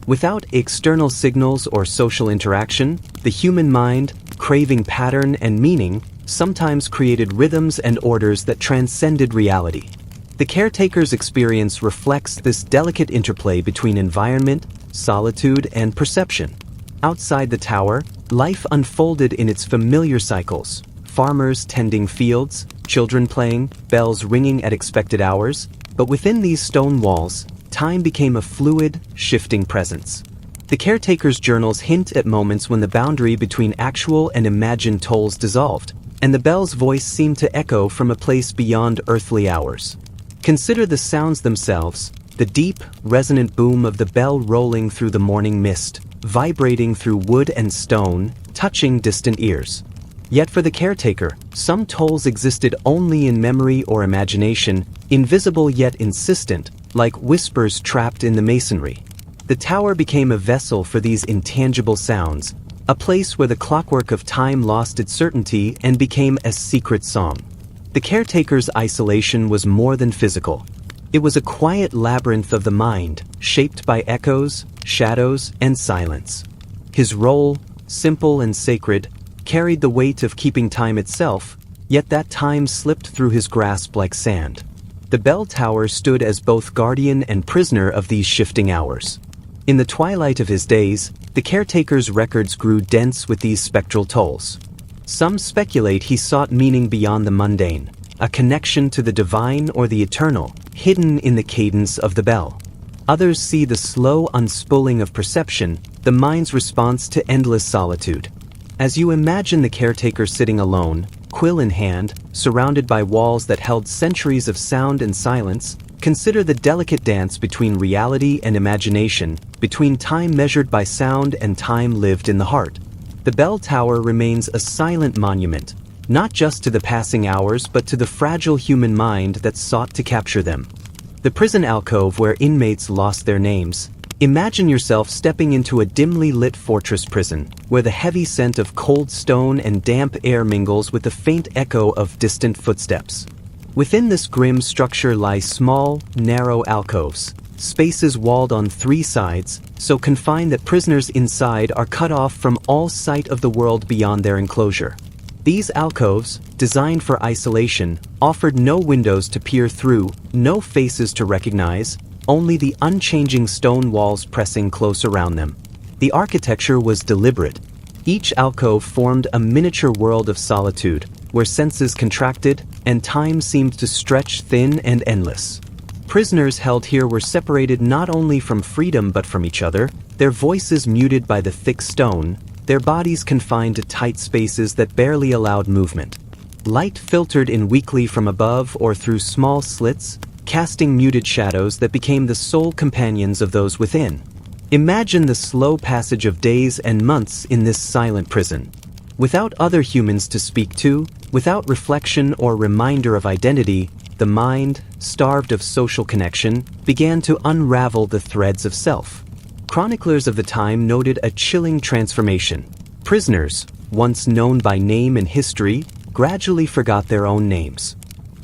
Without external signals or social interaction, the human mind, craving pattern and meaning, sometimes created rhythms and orders that transcended reality. The caretaker's experience reflects this delicate interplay between environment, solitude, and perception. Outside the tower, life unfolded in its familiar cycles: farmers tending fields, children playing, bells ringing at expected hours. But within these stone walls, time became a fluid, shifting presence. The caretaker's journals hint at moments when the boundary between actual and imagined tolls dissolved, and the bell's voice seemed to echo from a place beyond earthly hours. Consider the sounds themselves: the deep, resonant boom of the bell rolling through the morning mist, vibrating through wood and stone, touching distant ears. Yet for the caretaker, some tolls existed only in memory or imagination, invisible yet insistent, like whispers trapped in the masonry. The tower became a vessel for these intangible sounds, a place where the clockwork of time lost its certainty and became a secret song. The caretaker's isolation was more than physical. It was a quiet labyrinth of the mind, shaped by echoes, shadows, and silence. His role, simple and sacred, carried the weight of keeping time itself, Yet that time slipped through his grasp like sand. The bell tower stood as both guardian and prisoner of these shifting hours. In the twilight of his days, the caretaker's records grew dense with these spectral tolls. Some speculate he sought meaning beyond the mundane, a connection to the divine or the eternal, hidden in the cadence of the bell. Others see the slow unspooling of perception, the mind's response to endless solitude. As you imagine the caretaker sitting alone, quill in hand, surrounded by walls that held centuries of sound and silence, consider the delicate dance between reality and imagination, between time measured by sound and time lived in the heart. The bell tower remains a silent monument, not just to the passing hours but to the fragile human mind that sought to capture them. The prison alcove where inmates lost their names. Imagine yourself stepping into a dimly lit fortress prison, where the heavy scent of cold stone and damp air mingles with the faint echo of distant footsteps. Within this grim structure lie small, narrow alcoves, spaces walled on three sides, so confined that prisoners inside are cut off from all sight of the world beyond their enclosure. These alcoves, designed for isolation, offered no windows to peer through, no faces to recognize, only the unchanging stone walls pressing close around them. The architecture was deliberate. Each alcove formed a miniature world of solitude, where senses contracted and time seemed to stretch thin and endless. Prisoners held here were separated not only from freedom but from each other, their voices muted by the thick stone, their bodies confined to tight spaces that barely allowed movement. Light filtered in weakly from above or through small slits, casting muted shadows that became the sole companions of those within. Imagine the slow passage of days and months in this silent prison. Without other humans to speak to, without reflection or reminder of identity, the mind, starved of social connection, began to unravel the threads of self. Chroniclers of the time noted a chilling transformation. Prisoners, once known by name and history, gradually forgot their own names.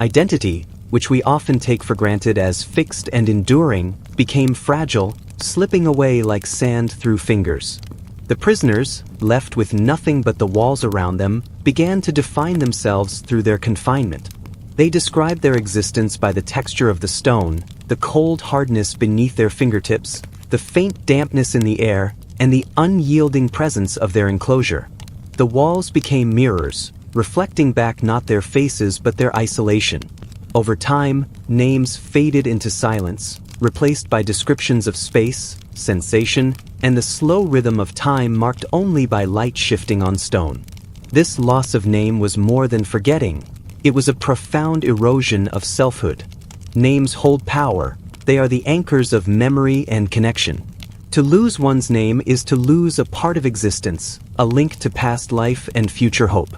Identity, which we often take for granted as fixed and enduring, became fragile, slipping away like sand through fingers. The prisoners, left with nothing but the walls around them, began to define themselves through their confinement. They described their existence by the texture of the stone, the cold hardness beneath their fingertips, the faint dampness in the air, and the unyielding presence of their enclosure. The walls became mirrors, reflecting back not their faces but their isolation. Over time, names faded into silence, replaced by descriptions of space, sensation, and the slow rhythm of time marked only by light shifting on stone. This loss of name was more than forgetting. It was a profound erosion of selfhood. Names hold power. They are the anchors of memory and connection. To lose one's name is to lose a part of existence, a link to past life and future hope.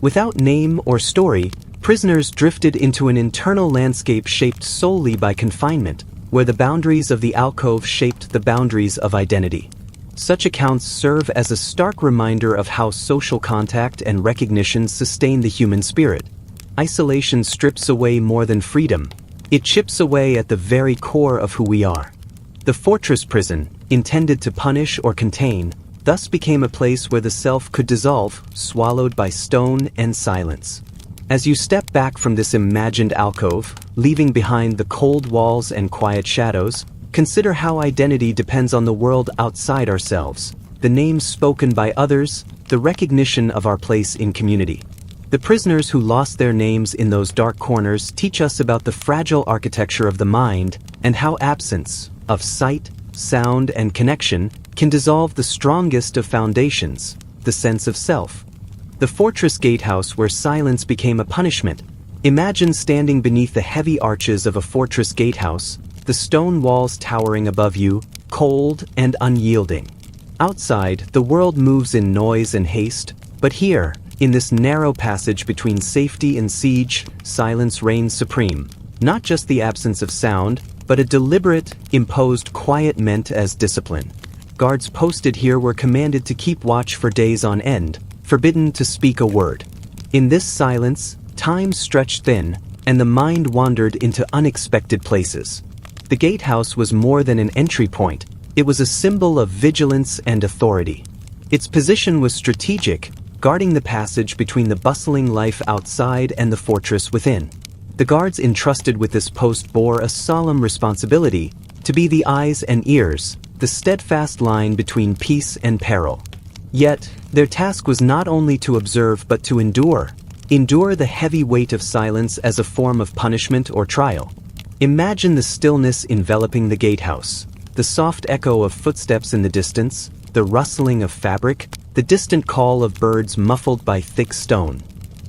Without name or story, prisoners drifted into an internal landscape shaped solely by confinement, where the boundaries of the alcove shaped the boundaries of identity. Such accounts serve as a stark reminder of how social contact and recognition sustain the human spirit. Isolation strips away more than freedom. It chips away at the very core of who we are. The fortress prison, intended to punish or contain, thus became a place where the self could dissolve, swallowed by stone and silence. As you step back from this imagined alcove, leaving behind the cold walls and quiet shadows, consider how identity depends on the world outside ourselves, the names spoken by others, the recognition of our place in community. The prisoners who lost their names in those dark corners teach us about the fragile architecture of the mind and how absence of sight, sound, and connection can dissolve the strongest of foundations, the sense of self. The fortress gatehouse where silence became a punishment. Imagine standing beneath the heavy arches of a fortress gatehouse, the stone walls towering above you, cold and unyielding. Outside, the world moves in noise and haste, but here, in this narrow passage between safety and siege, silence reigns supreme. Not just the absence of sound, but a deliberate, imposed quiet meant as discipline. Guards posted here were commanded to keep watch for days on end, forbidden to speak a word. In this silence, time stretched thin, and the mind wandered into unexpected places. The gatehouse was more than an entry point. It was a symbol of vigilance and authority. Its position was strategic, guarding the passage between the bustling life outside and the fortress within. The guards entrusted with this post bore a solemn responsibility to be the eyes and ears, the steadfast line between peace and peril. Yet, their task was not only to observe but to endure the heavy weight of silence as a form of punishment or trial. Imagine the stillness enveloping the gatehouse, the soft echo of footsteps in the distance, the rustling of fabric, the distant call of birds muffled by thick stone.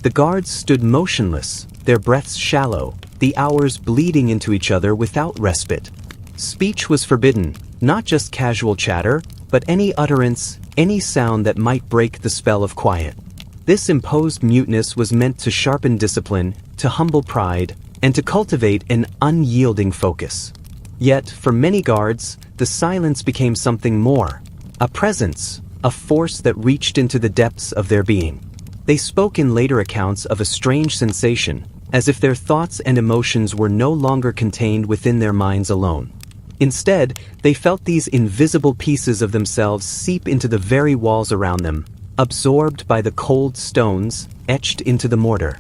The guards stood motionless, their breaths shallow, the hours bleeding into each other without respite. Speech was forbidden, not just casual chatter, but any utterance, any sound that might break the spell of quiet. This imposed muteness was meant to sharpen discipline, to humble pride, and to cultivate an unyielding focus. Yet, for many guards, the silence became something more, a presence, a force that reached into the depths of their being. They spoke in later accounts of a strange sensation, as if their thoughts and emotions were no longer contained within their minds alone. Instead, they felt these invisible pieces of themselves seep into the very walls around them, absorbed by the cold stones etched into the mortar.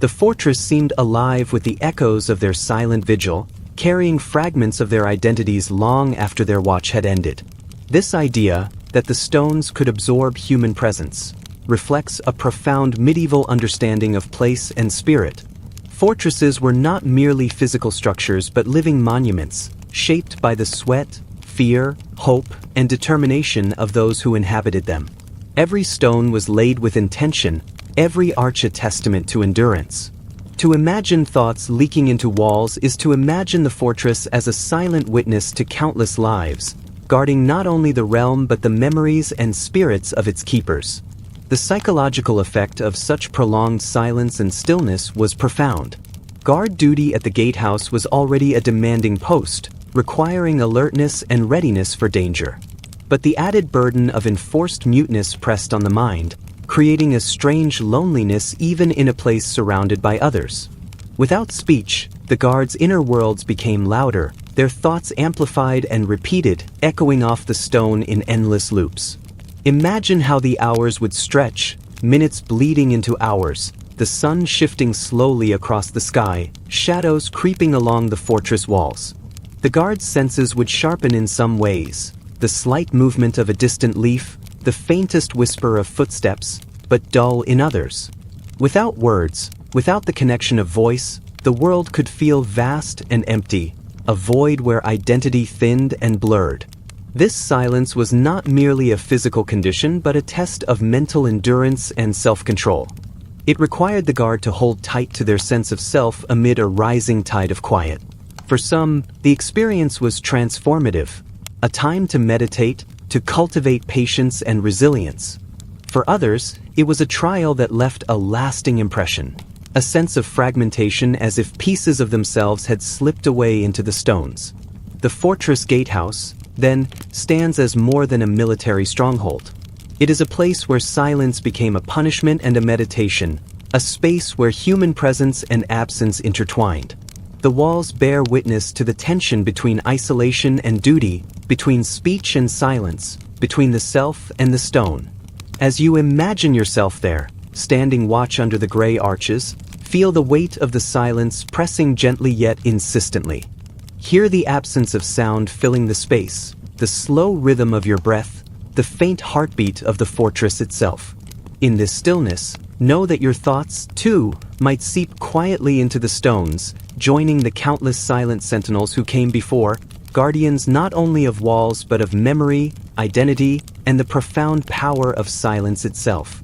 The fortress seemed alive with the echoes of their silent vigil, carrying fragments of their identities long after their watch had ended. This idea, that the stones could absorb human presence, reflects a profound medieval understanding of place and spirit. Fortresses were not merely physical structures but living monuments, shaped by the sweat, fear, hope, and determination of those who inhabited them. Every stone was laid with intention, every arch a testament to endurance. To imagine thoughts leaking into walls is to imagine the fortress as a silent witness to countless lives, guarding not only the realm but the memories and spirits of its keepers. The psychological effect of such prolonged silence and stillness was profound. Guard duty at the gatehouse was already a demanding post, requiring alertness and readiness for danger. But the added burden of enforced muteness pressed on the mind, creating a strange loneliness even in a place surrounded by others. Without speech, the guards' inner worlds became louder, their thoughts amplified and repeated, echoing off the stone in endless loops. Imagine how the hours would stretch, minutes bleeding into hours, the sun shifting slowly across the sky, shadows creeping along the fortress walls. The guards' senses would sharpen in some ways, the slight movement of a distant leaf, the faintest whisper of footsteps, but dull in others. Without words, without the connection of voice, the world could feel vast and empty, a void where identity thinned and blurred. This silence was not merely a physical condition but a test of mental endurance and self-control. It required the guard to hold tight to their sense of self amid a rising tide of quiet. For some, the experience was transformative, a time to meditate, to cultivate patience and resilience. For others, it was a trial that left a lasting impression, a sense of fragmentation as if pieces of themselves had slipped away into the stones. The fortress gatehouse, then, stands as more than a military stronghold. It is a place where silence became a punishment and a meditation, a space where human presence and absence intertwined. The walls bear witness to the tension between isolation and duty, between speech and silence, between the self and the stone. As you imagine yourself there, standing watch under the gray arches, feel the weight of the silence pressing gently yet insistently. Hear the absence of sound filling the space, the slow rhythm of your breath, the faint heartbeat of the fortress itself. In this stillness, know that your thoughts, too, might seep quietly into the stones, joining the countless silent sentinels who came before, guardians not only of walls but of memory, identity, and the profound power of silence itself.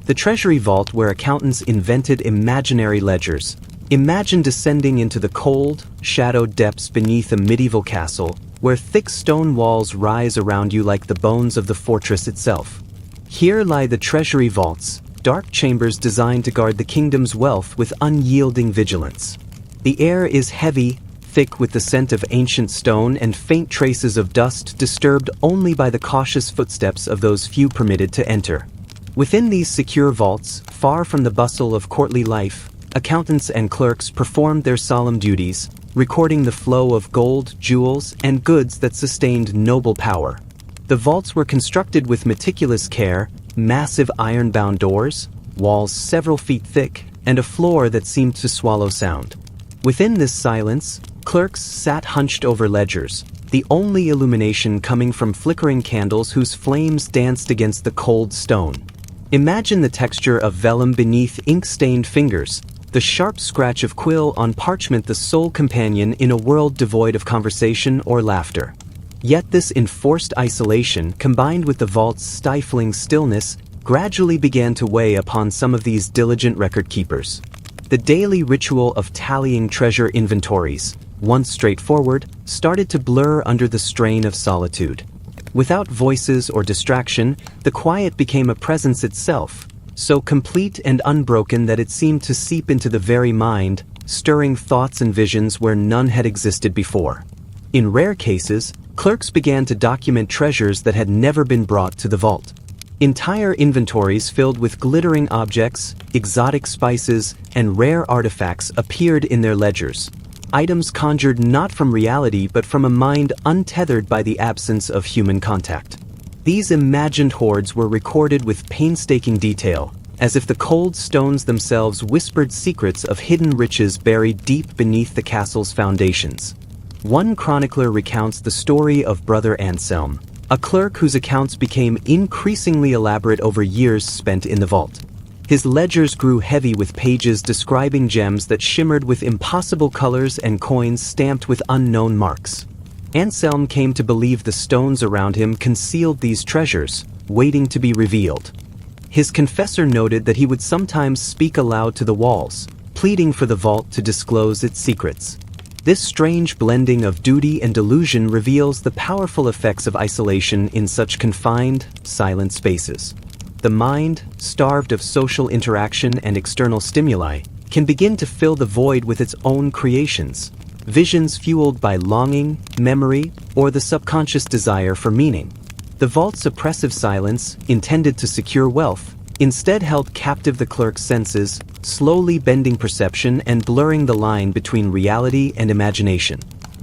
The treasury vault where accountants invented imaginary ledgers. Imagine descending into the cold, shadowed depths beneath a medieval castle, where thick stone walls rise around you like the bones of the fortress itself. Here lie the treasury vaults, dark chambers designed to guard the kingdom's wealth with unyielding vigilance. The air is heavy, thick with the scent of ancient stone and faint traces of dust disturbed only by the cautious footsteps of those few permitted to enter. Within these secure vaults, far from the bustle of courtly life, accountants and clerks performed their solemn duties, recording the flow of gold, jewels, and goods that sustained noble power. The vaults were constructed with meticulous care, massive iron-bound doors, walls several feet thick, and a floor that seemed to swallow sound. Within this silence, clerks sat hunched over ledgers, the only illumination coming from flickering candles whose flames danced against the cold stone. Imagine the texture of vellum beneath ink-stained fingers, the sharp scratch of quill on parchment, the sole companion in a world devoid of conversation or laughter. Yet this enforced isolation, combined with the vault's stifling stillness, gradually began to weigh upon some of these diligent record-keepers. The daily ritual of tallying treasure inventories, once straightforward, started to blur under the strain of solitude. Without voices or distraction, the quiet became a presence itself, so complete and unbroken that it seemed to seep into the very mind, stirring thoughts and visions where none had existed before. In rare cases, clerks began to document treasures that had never been brought to the vault. Entire inventories filled with glittering objects, exotic spices, and rare artifacts appeared in their ledgers. Items conjured not from reality but from a mind untethered by the absence of human contact. These imagined hoards were recorded with painstaking detail, as if the cold stones themselves whispered secrets of hidden riches buried deep beneath the castle's foundations. One chronicler recounts the story of Brother Anselm, a clerk whose accounts became increasingly elaborate over years spent in the vault. His ledgers grew heavy with pages describing gems that shimmered with impossible colors and coins stamped with unknown marks. Anselm came to believe the stones around him concealed these treasures, waiting to be revealed. His confessor noted that he would sometimes speak aloud to the walls, pleading for the vault to disclose its secrets. This strange blending of duty and delusion reveals the powerful effects of isolation in such confined, silent spaces. The mind, starved of social interaction and external stimuli, can begin to fill the void with its own creations, visions fueled by longing, memory, or the subconscious desire for meaning. The vault's oppressive silence, intended to secure wealth, instead held captive the clerk's senses, slowly bending perception and blurring the line between reality and imagination.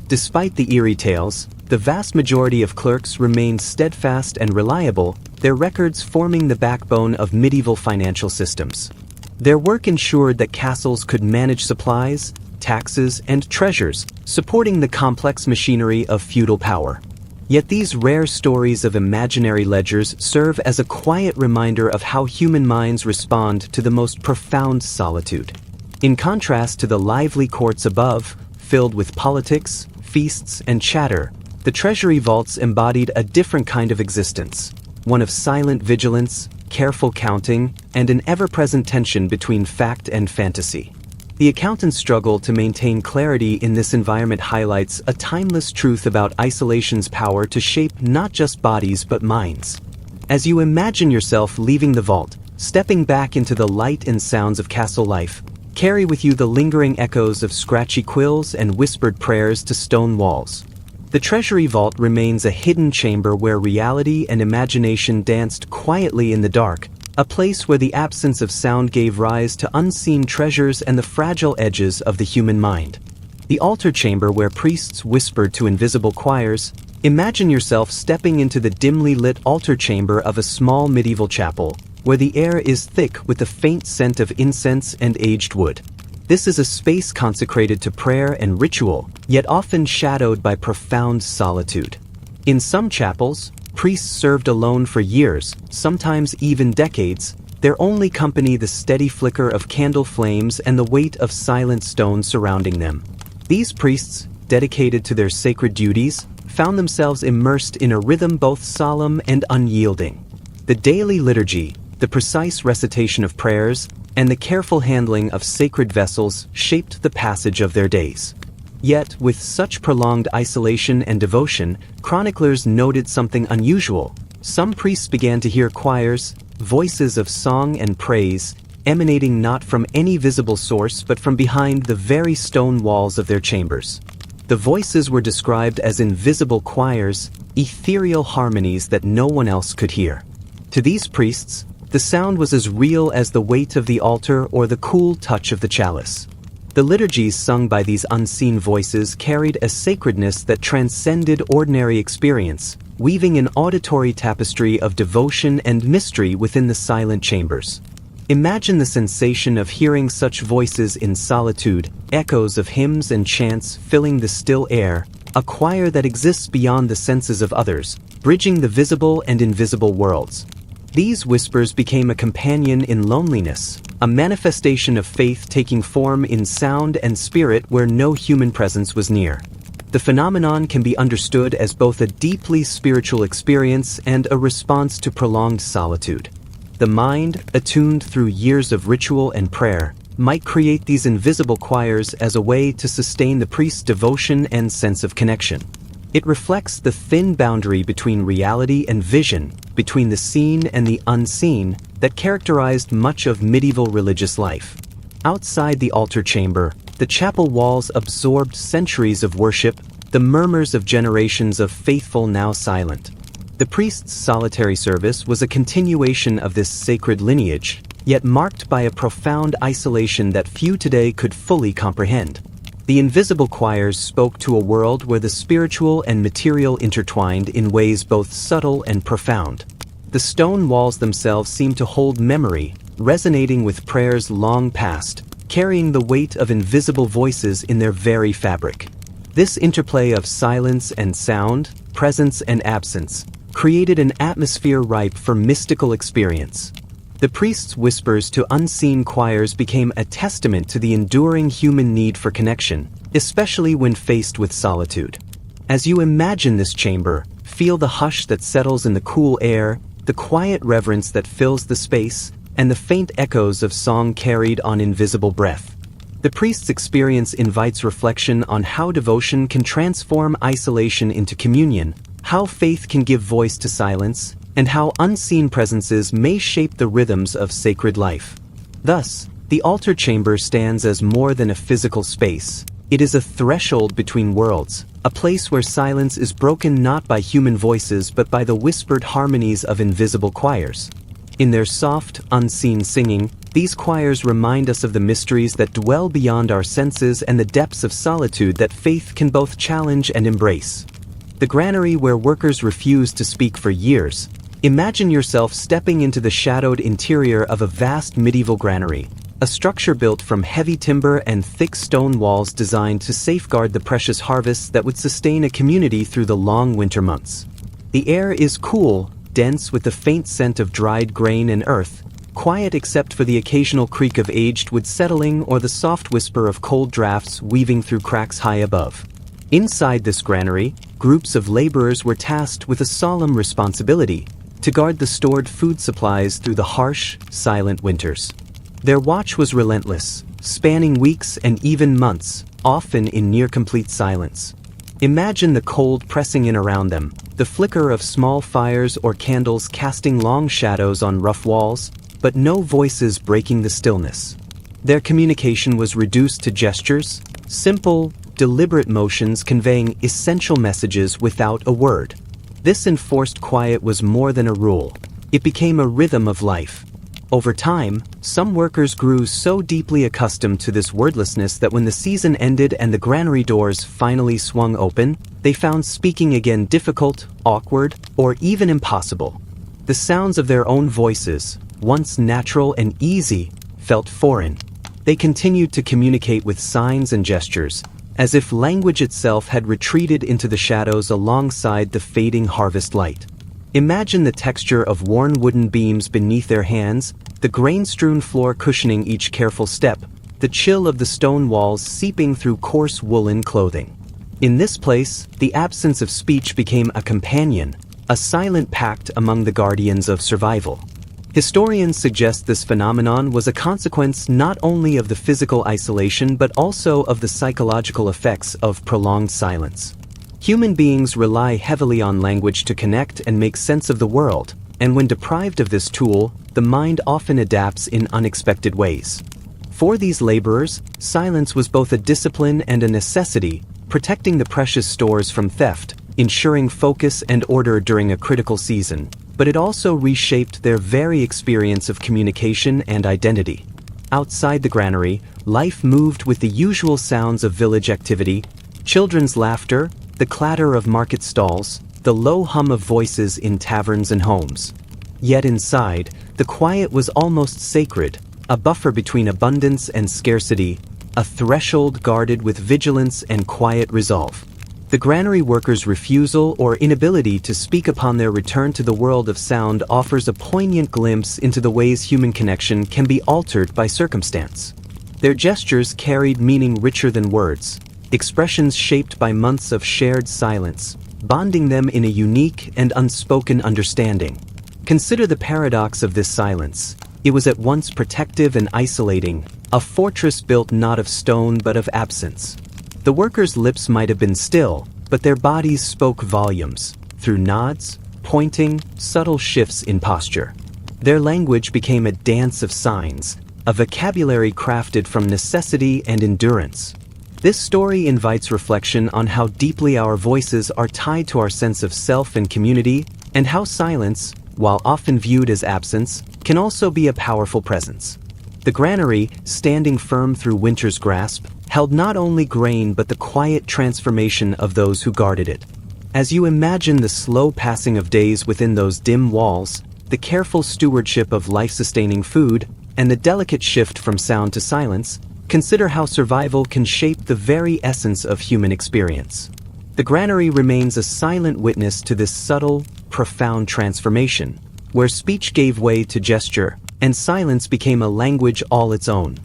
Despite the eerie tales, the vast majority of clerks remained steadfast and reliable, their records forming the backbone of medieval financial systems. Their work ensured that castles could manage supplies, taxes, and treasures, supporting the complex machinery of feudal power. Yet these rare stories of imaginary ledgers serve as a quiet reminder of how human minds respond to the most profound solitude. In contrast to the lively courts above, filled with politics, feasts, and chatter, the treasury vaults embodied a different kind of existence, one of silent vigilance, careful counting, and an ever-present tension between fact and fantasy. The accountant's struggle to maintain clarity in this environment highlights a timeless truth about isolation's power to shape not just bodies but minds. As you imagine yourself leaving the vault, stepping back into the light and sounds of castle life, carry with you the lingering echoes of scratchy quills and whispered prayers to stone walls. The treasury vault remains a hidden chamber where reality and imagination danced quietly in the dark, a place where the absence of sound gave rise to unseen treasures and the fragile edges of the human mind. The altar chamber where priests whispered to invisible choirs. Imagine yourself stepping into the dimly lit altar chamber of a small medieval chapel, where the air is thick with the faint scent of incense and aged wood. This is a space consecrated to prayer and ritual, yet often shadowed by profound solitude. In some chapels, priests served alone for years, sometimes even decades, their only company the steady flicker of candle flames and the weight of silent stone surrounding them. These priests, dedicated to their sacred duties, found themselves immersed in a rhythm both solemn and unyielding. The daily liturgy, the precise recitation of prayers, and the careful handling of sacred vessels shaped the passage of their days. Yet, with such prolonged isolation and devotion, chroniclers noted something unusual. Some priests began to hear choirs, voices of song and praise, emanating not from any visible source but from behind the very stone walls of their chambers. The voices were described as invisible choirs, ethereal harmonies that no one else could hear. To these priests, the sound was as real as the weight of the altar or the cool touch of the chalice. The liturgies sung by these unseen voices carried a sacredness that transcended ordinary experience, weaving an auditory tapestry of devotion and mystery within the silent chambers. Imagine the sensation of hearing such voices in solitude, echoes of hymns and chants filling the still air, a choir that exists beyond the senses of others, bridging the visible and invisible worlds. These whispers became a companion in loneliness, a manifestation of faith taking form in sound and spirit where no human presence was near. The phenomenon can be understood as both a deeply spiritual experience and a response to prolonged solitude. The mind, attuned through years of ritual and prayer, might create these invisible choirs as a way to sustain the priest's devotion and sense of connection. It reflects the thin boundary between reality and vision, between the seen and the unseen, that characterized much of medieval religious life. Outside the altar chamber, the chapel walls absorbed centuries of worship, the murmurs of generations of faithful now silent. The priest's solitary service was a continuation of this sacred lineage, yet marked by a profound isolation that few today could fully comprehend. The invisible choirs spoke to a world where the spiritual and material intertwined in ways both subtle and profound. The stone walls themselves seemed to hold memory, resonating with prayers long past, carrying the weight of invisible voices in their very fabric. This interplay of silence and sound, presence and absence, created an atmosphere ripe for mystical experience. The priest's whispers to unseen choirs became a testament to the enduring human need for connection, especially when faced with solitude. As you imagine this chamber, feel the hush that settles in the cool air, the quiet reverence that fills the space, and the faint echoes of song carried on invisible breath. The priest's experience invites reflection on how devotion can transform isolation into communion, how faith can give voice to silence, and how unseen presences may shape the rhythms of sacred life. Thus, the altar chamber stands as more than a physical space. It is a threshold between worlds, a place where silence is broken not by human voices but by the whispered harmonies of invisible choirs. In their soft, unseen singing, these choirs remind us of the mysteries that dwell beyond our senses and the depths of solitude that faith can both challenge and embrace. The granary where workers refused to speak for years. Imagine yourself stepping into the shadowed interior of a vast medieval granary, a structure built from heavy timber and thick stone walls designed to safeguard the precious harvests that would sustain a community through the long winter months. The air is cool, dense with the faint scent of dried grain and earth, quiet except for the occasional creak of aged wood settling or the soft whisper of cold drafts weaving through cracks high above. Inside this granary, groups of laborers were tasked with a solemn responsibility to guard the stored food supplies through the harsh, silent winters. Their watch was relentless, spanning weeks and even months, often in near-complete silence. Imagine the cold pressing in around them, the flicker of small fires or candles casting long shadows on rough walls, but no voices breaking the stillness. Their communication was reduced to gestures, simple, deliberate motions conveying essential messages without a word. This enforced quiet was more than a rule. It became a rhythm of life. Over time, some workers grew so deeply accustomed to this wordlessness that when the season ended and the granary doors finally swung open, they found speaking again difficult, awkward, or even impossible. The sounds of their own voices, once natural and easy, felt foreign. They continued to communicate with signs and gestures, as if language itself had retreated into the shadows alongside the fading harvest light. Imagine the texture of worn wooden beams beneath their hands, the grain-strewn floor cushioning each careful step, the chill of the stone walls seeping through coarse woolen clothing. In this place, the absence of speech became a companion, a silent pact among the guardians of survival. Historians suggest this phenomenon was a consequence not only of the physical isolation but also of the psychological effects of prolonged silence. Human beings rely heavily on language to connect and make sense of the world, and when deprived of this tool, the mind often adapts in unexpected ways. For these laborers, silence was both a discipline and a necessity, protecting the precious stores from theft, ensuring focus and order during a critical season, but it also reshaped their very experience of communication and identity. Outside the granary, life moved with the usual sounds of village activity, children's laughter, the clatter of market stalls, the low hum of voices in taverns and homes. Yet inside, the quiet was almost sacred, a buffer between abundance and scarcity, a threshold guarded with vigilance and quiet resolve. The granary workers' refusal or inability to speak upon their return to the world of sound offers a poignant glimpse into the ways human connection can be altered by circumstance. Their gestures carried meaning richer than words, expressions shaped by months of shared silence, bonding them in a unique and unspoken understanding. Consider the paradox of this silence. It was at once protective and isolating, a fortress built not of stone but of absence. The workers' lips might have been still, but their bodies spoke volumes, through nods, pointing, subtle shifts in posture. Their language became a dance of signs, a vocabulary crafted from necessity and endurance. This story invites reflection on how deeply our voices are tied to our sense of self and community, and how silence, while often viewed as absence, can also be a powerful presence. The granary, standing firm through winter's grasp, held not only grain but the quiet transformation of those who guarded it. As you imagine the slow passing of days within those dim walls, the careful stewardship of life-sustaining food, and the delicate shift from sound to silence, consider how survival can shape the very essence of human experience. The granary remains a silent witness to this subtle, profound transformation, where speech gave way to gesture, and silence became a language all its own.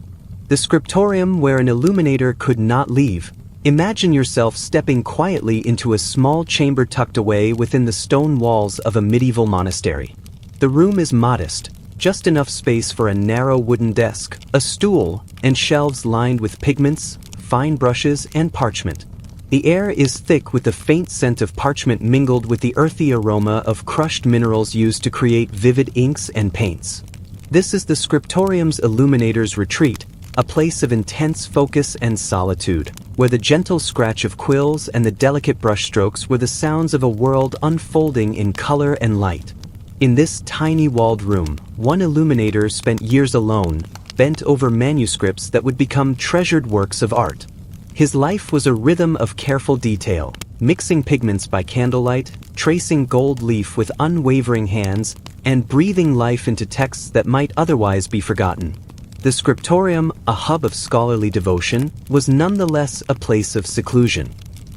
The scriptorium where an illuminator could not leave. Imagine yourself stepping quietly into a small chamber tucked away within the stone walls of a medieval monastery. The room is modest, just enough space for a narrow wooden desk, a stool, and shelves lined with pigments, fine brushes, and parchment. The air is thick with the faint scent of parchment mingled with the earthy aroma of crushed minerals used to create vivid inks and paints. This is the scriptorium's illuminator's retreat, a place of intense focus and solitude, where the gentle scratch of quills and the delicate brushstrokes were the sounds of a world unfolding in color and light. In this tiny walled room, one illuminator spent years alone, bent over manuscripts that would become treasured works of art. His life was a rhythm of careful detail, mixing pigments by candlelight, tracing gold leaf with unwavering hands, and breathing life into texts that might otherwise be forgotten. The scriptorium, a hub of scholarly devotion, was nonetheless a place of seclusion.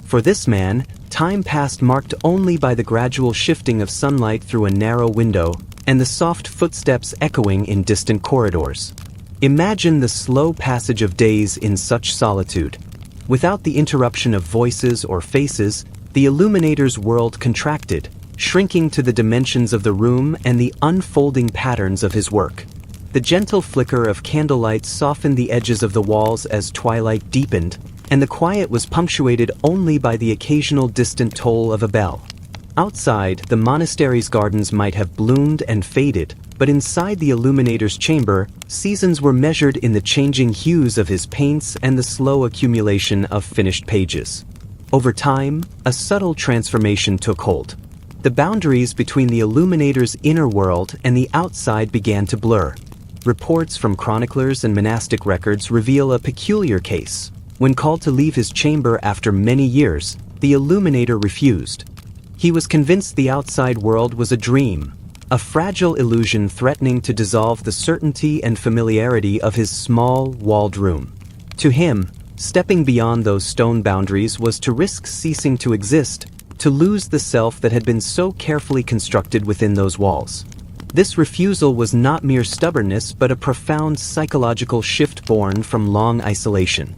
For this man, time passed marked only by the gradual shifting of sunlight through a narrow window and the soft footsteps echoing in distant corridors. Imagine the slow passage of days in such solitude. Without the interruption of voices or faces, the illuminator's world contracted, shrinking to the dimensions of the room and the unfolding patterns of his work. The gentle flicker of candlelight softened the edges of the walls as twilight deepened, and the quiet was punctuated only by the occasional distant toll of a bell. Outside, the monastery's gardens might have bloomed and faded, but inside the illuminator's chamber, seasons were measured in the changing hues of his paints and the slow accumulation of finished pages. Over time, a subtle transformation took hold. The boundaries between the illuminator's inner world and the outside began to blur. Reports from chroniclers and monastic records reveal a peculiar case. When called to leave his chamber after many years, the illuminator refused. He was convinced the outside world was a dream, a fragile illusion threatening to dissolve the certainty and familiarity of his small, walled room. To him, stepping beyond those stone boundaries was to risk ceasing to exist, to lose the self that had been so carefully constructed within those walls. This refusal was not mere stubbornness but a profound psychological shift born from long isolation.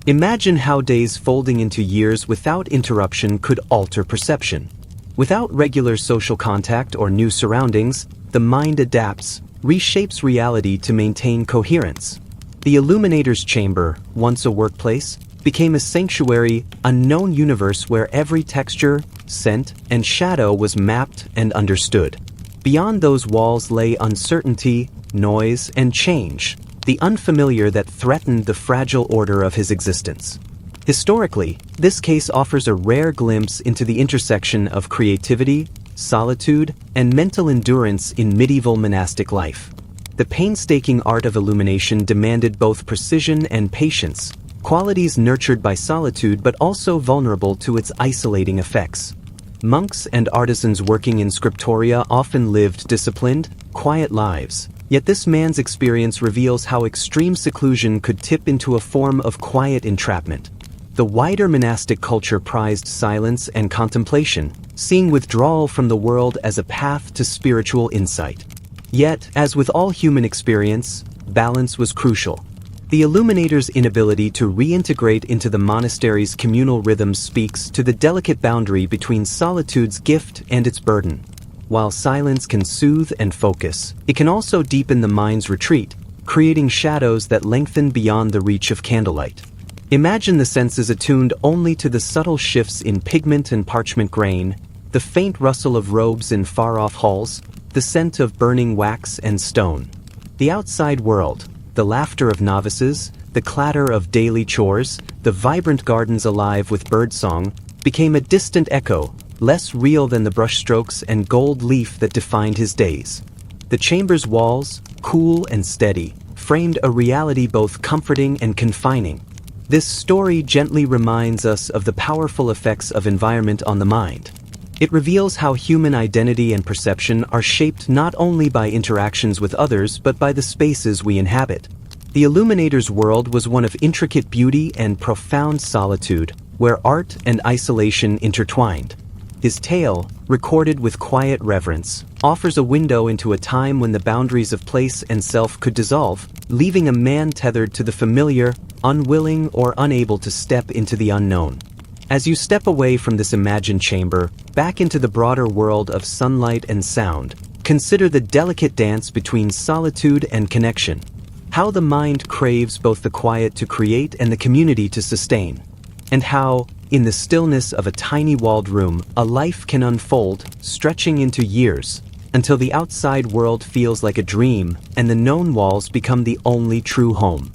Imagine how days folding into years without interruption could alter perception. Without regular social contact or new surroundings, the mind adapts, reshapes reality to maintain coherence. The illuminator's chamber, once a workplace, became a sanctuary, a known universe where every texture, scent, and shadow was mapped and understood. Beyond those walls lay uncertainty, noise, and change, the unfamiliar that threatened the fragile order of his existence. Historically, this case offers a rare glimpse into the intersection of creativity, solitude, and mental endurance in medieval monastic life. The painstaking art of illumination demanded both precision and patience, qualities nurtured by solitude but also vulnerable to its isolating effects. Monks and artisans working in scriptoria often lived disciplined, quiet lives. Yet this man's experience reveals how extreme seclusion could tip into a form of quiet entrapment. The wider monastic culture prized silence and contemplation, seeing withdrawal from the world as a path to spiritual insight. Yet, as with all human experience, balance was crucial. The illuminator's inability to reintegrate into the monastery's communal rhythms speaks to the delicate boundary between solitude's gift and its burden. While silence can soothe and focus, it can also deepen the mind's retreat, creating shadows that lengthen beyond the reach of candlelight. Imagine the senses attuned only to the subtle shifts in pigment and parchment grain, the faint rustle of robes in far-off halls, the scent of burning wax and stone. The outside world, the laughter of novices, the clatter of daily chores, the vibrant gardens alive with birdsong, became a distant echo, less real than the brushstrokes and gold leaf that defined his days. The chamber's walls, cool and steady, framed a reality both comforting and confining. This story gently reminds us of the powerful effects of environment on the mind. It reveals how human identity and perception are shaped not only by interactions with others but by the spaces we inhabit. The illuminator's world was one of intricate beauty and profound solitude, where art and isolation intertwined. His tale, recorded with quiet reverence, offers a window into a time when the boundaries of place and self could dissolve, leaving a man tethered to the familiar, unwilling or unable to step into the unknown. As you step away from this imagined chamber, back into the broader world of sunlight and sound, consider the delicate dance between solitude and connection. How the mind craves both the quiet to create and the community to sustain. And how, in the stillness of a tiny walled room, a life can unfold, stretching into years, until the outside world feels like a dream and the known walls become the only true home.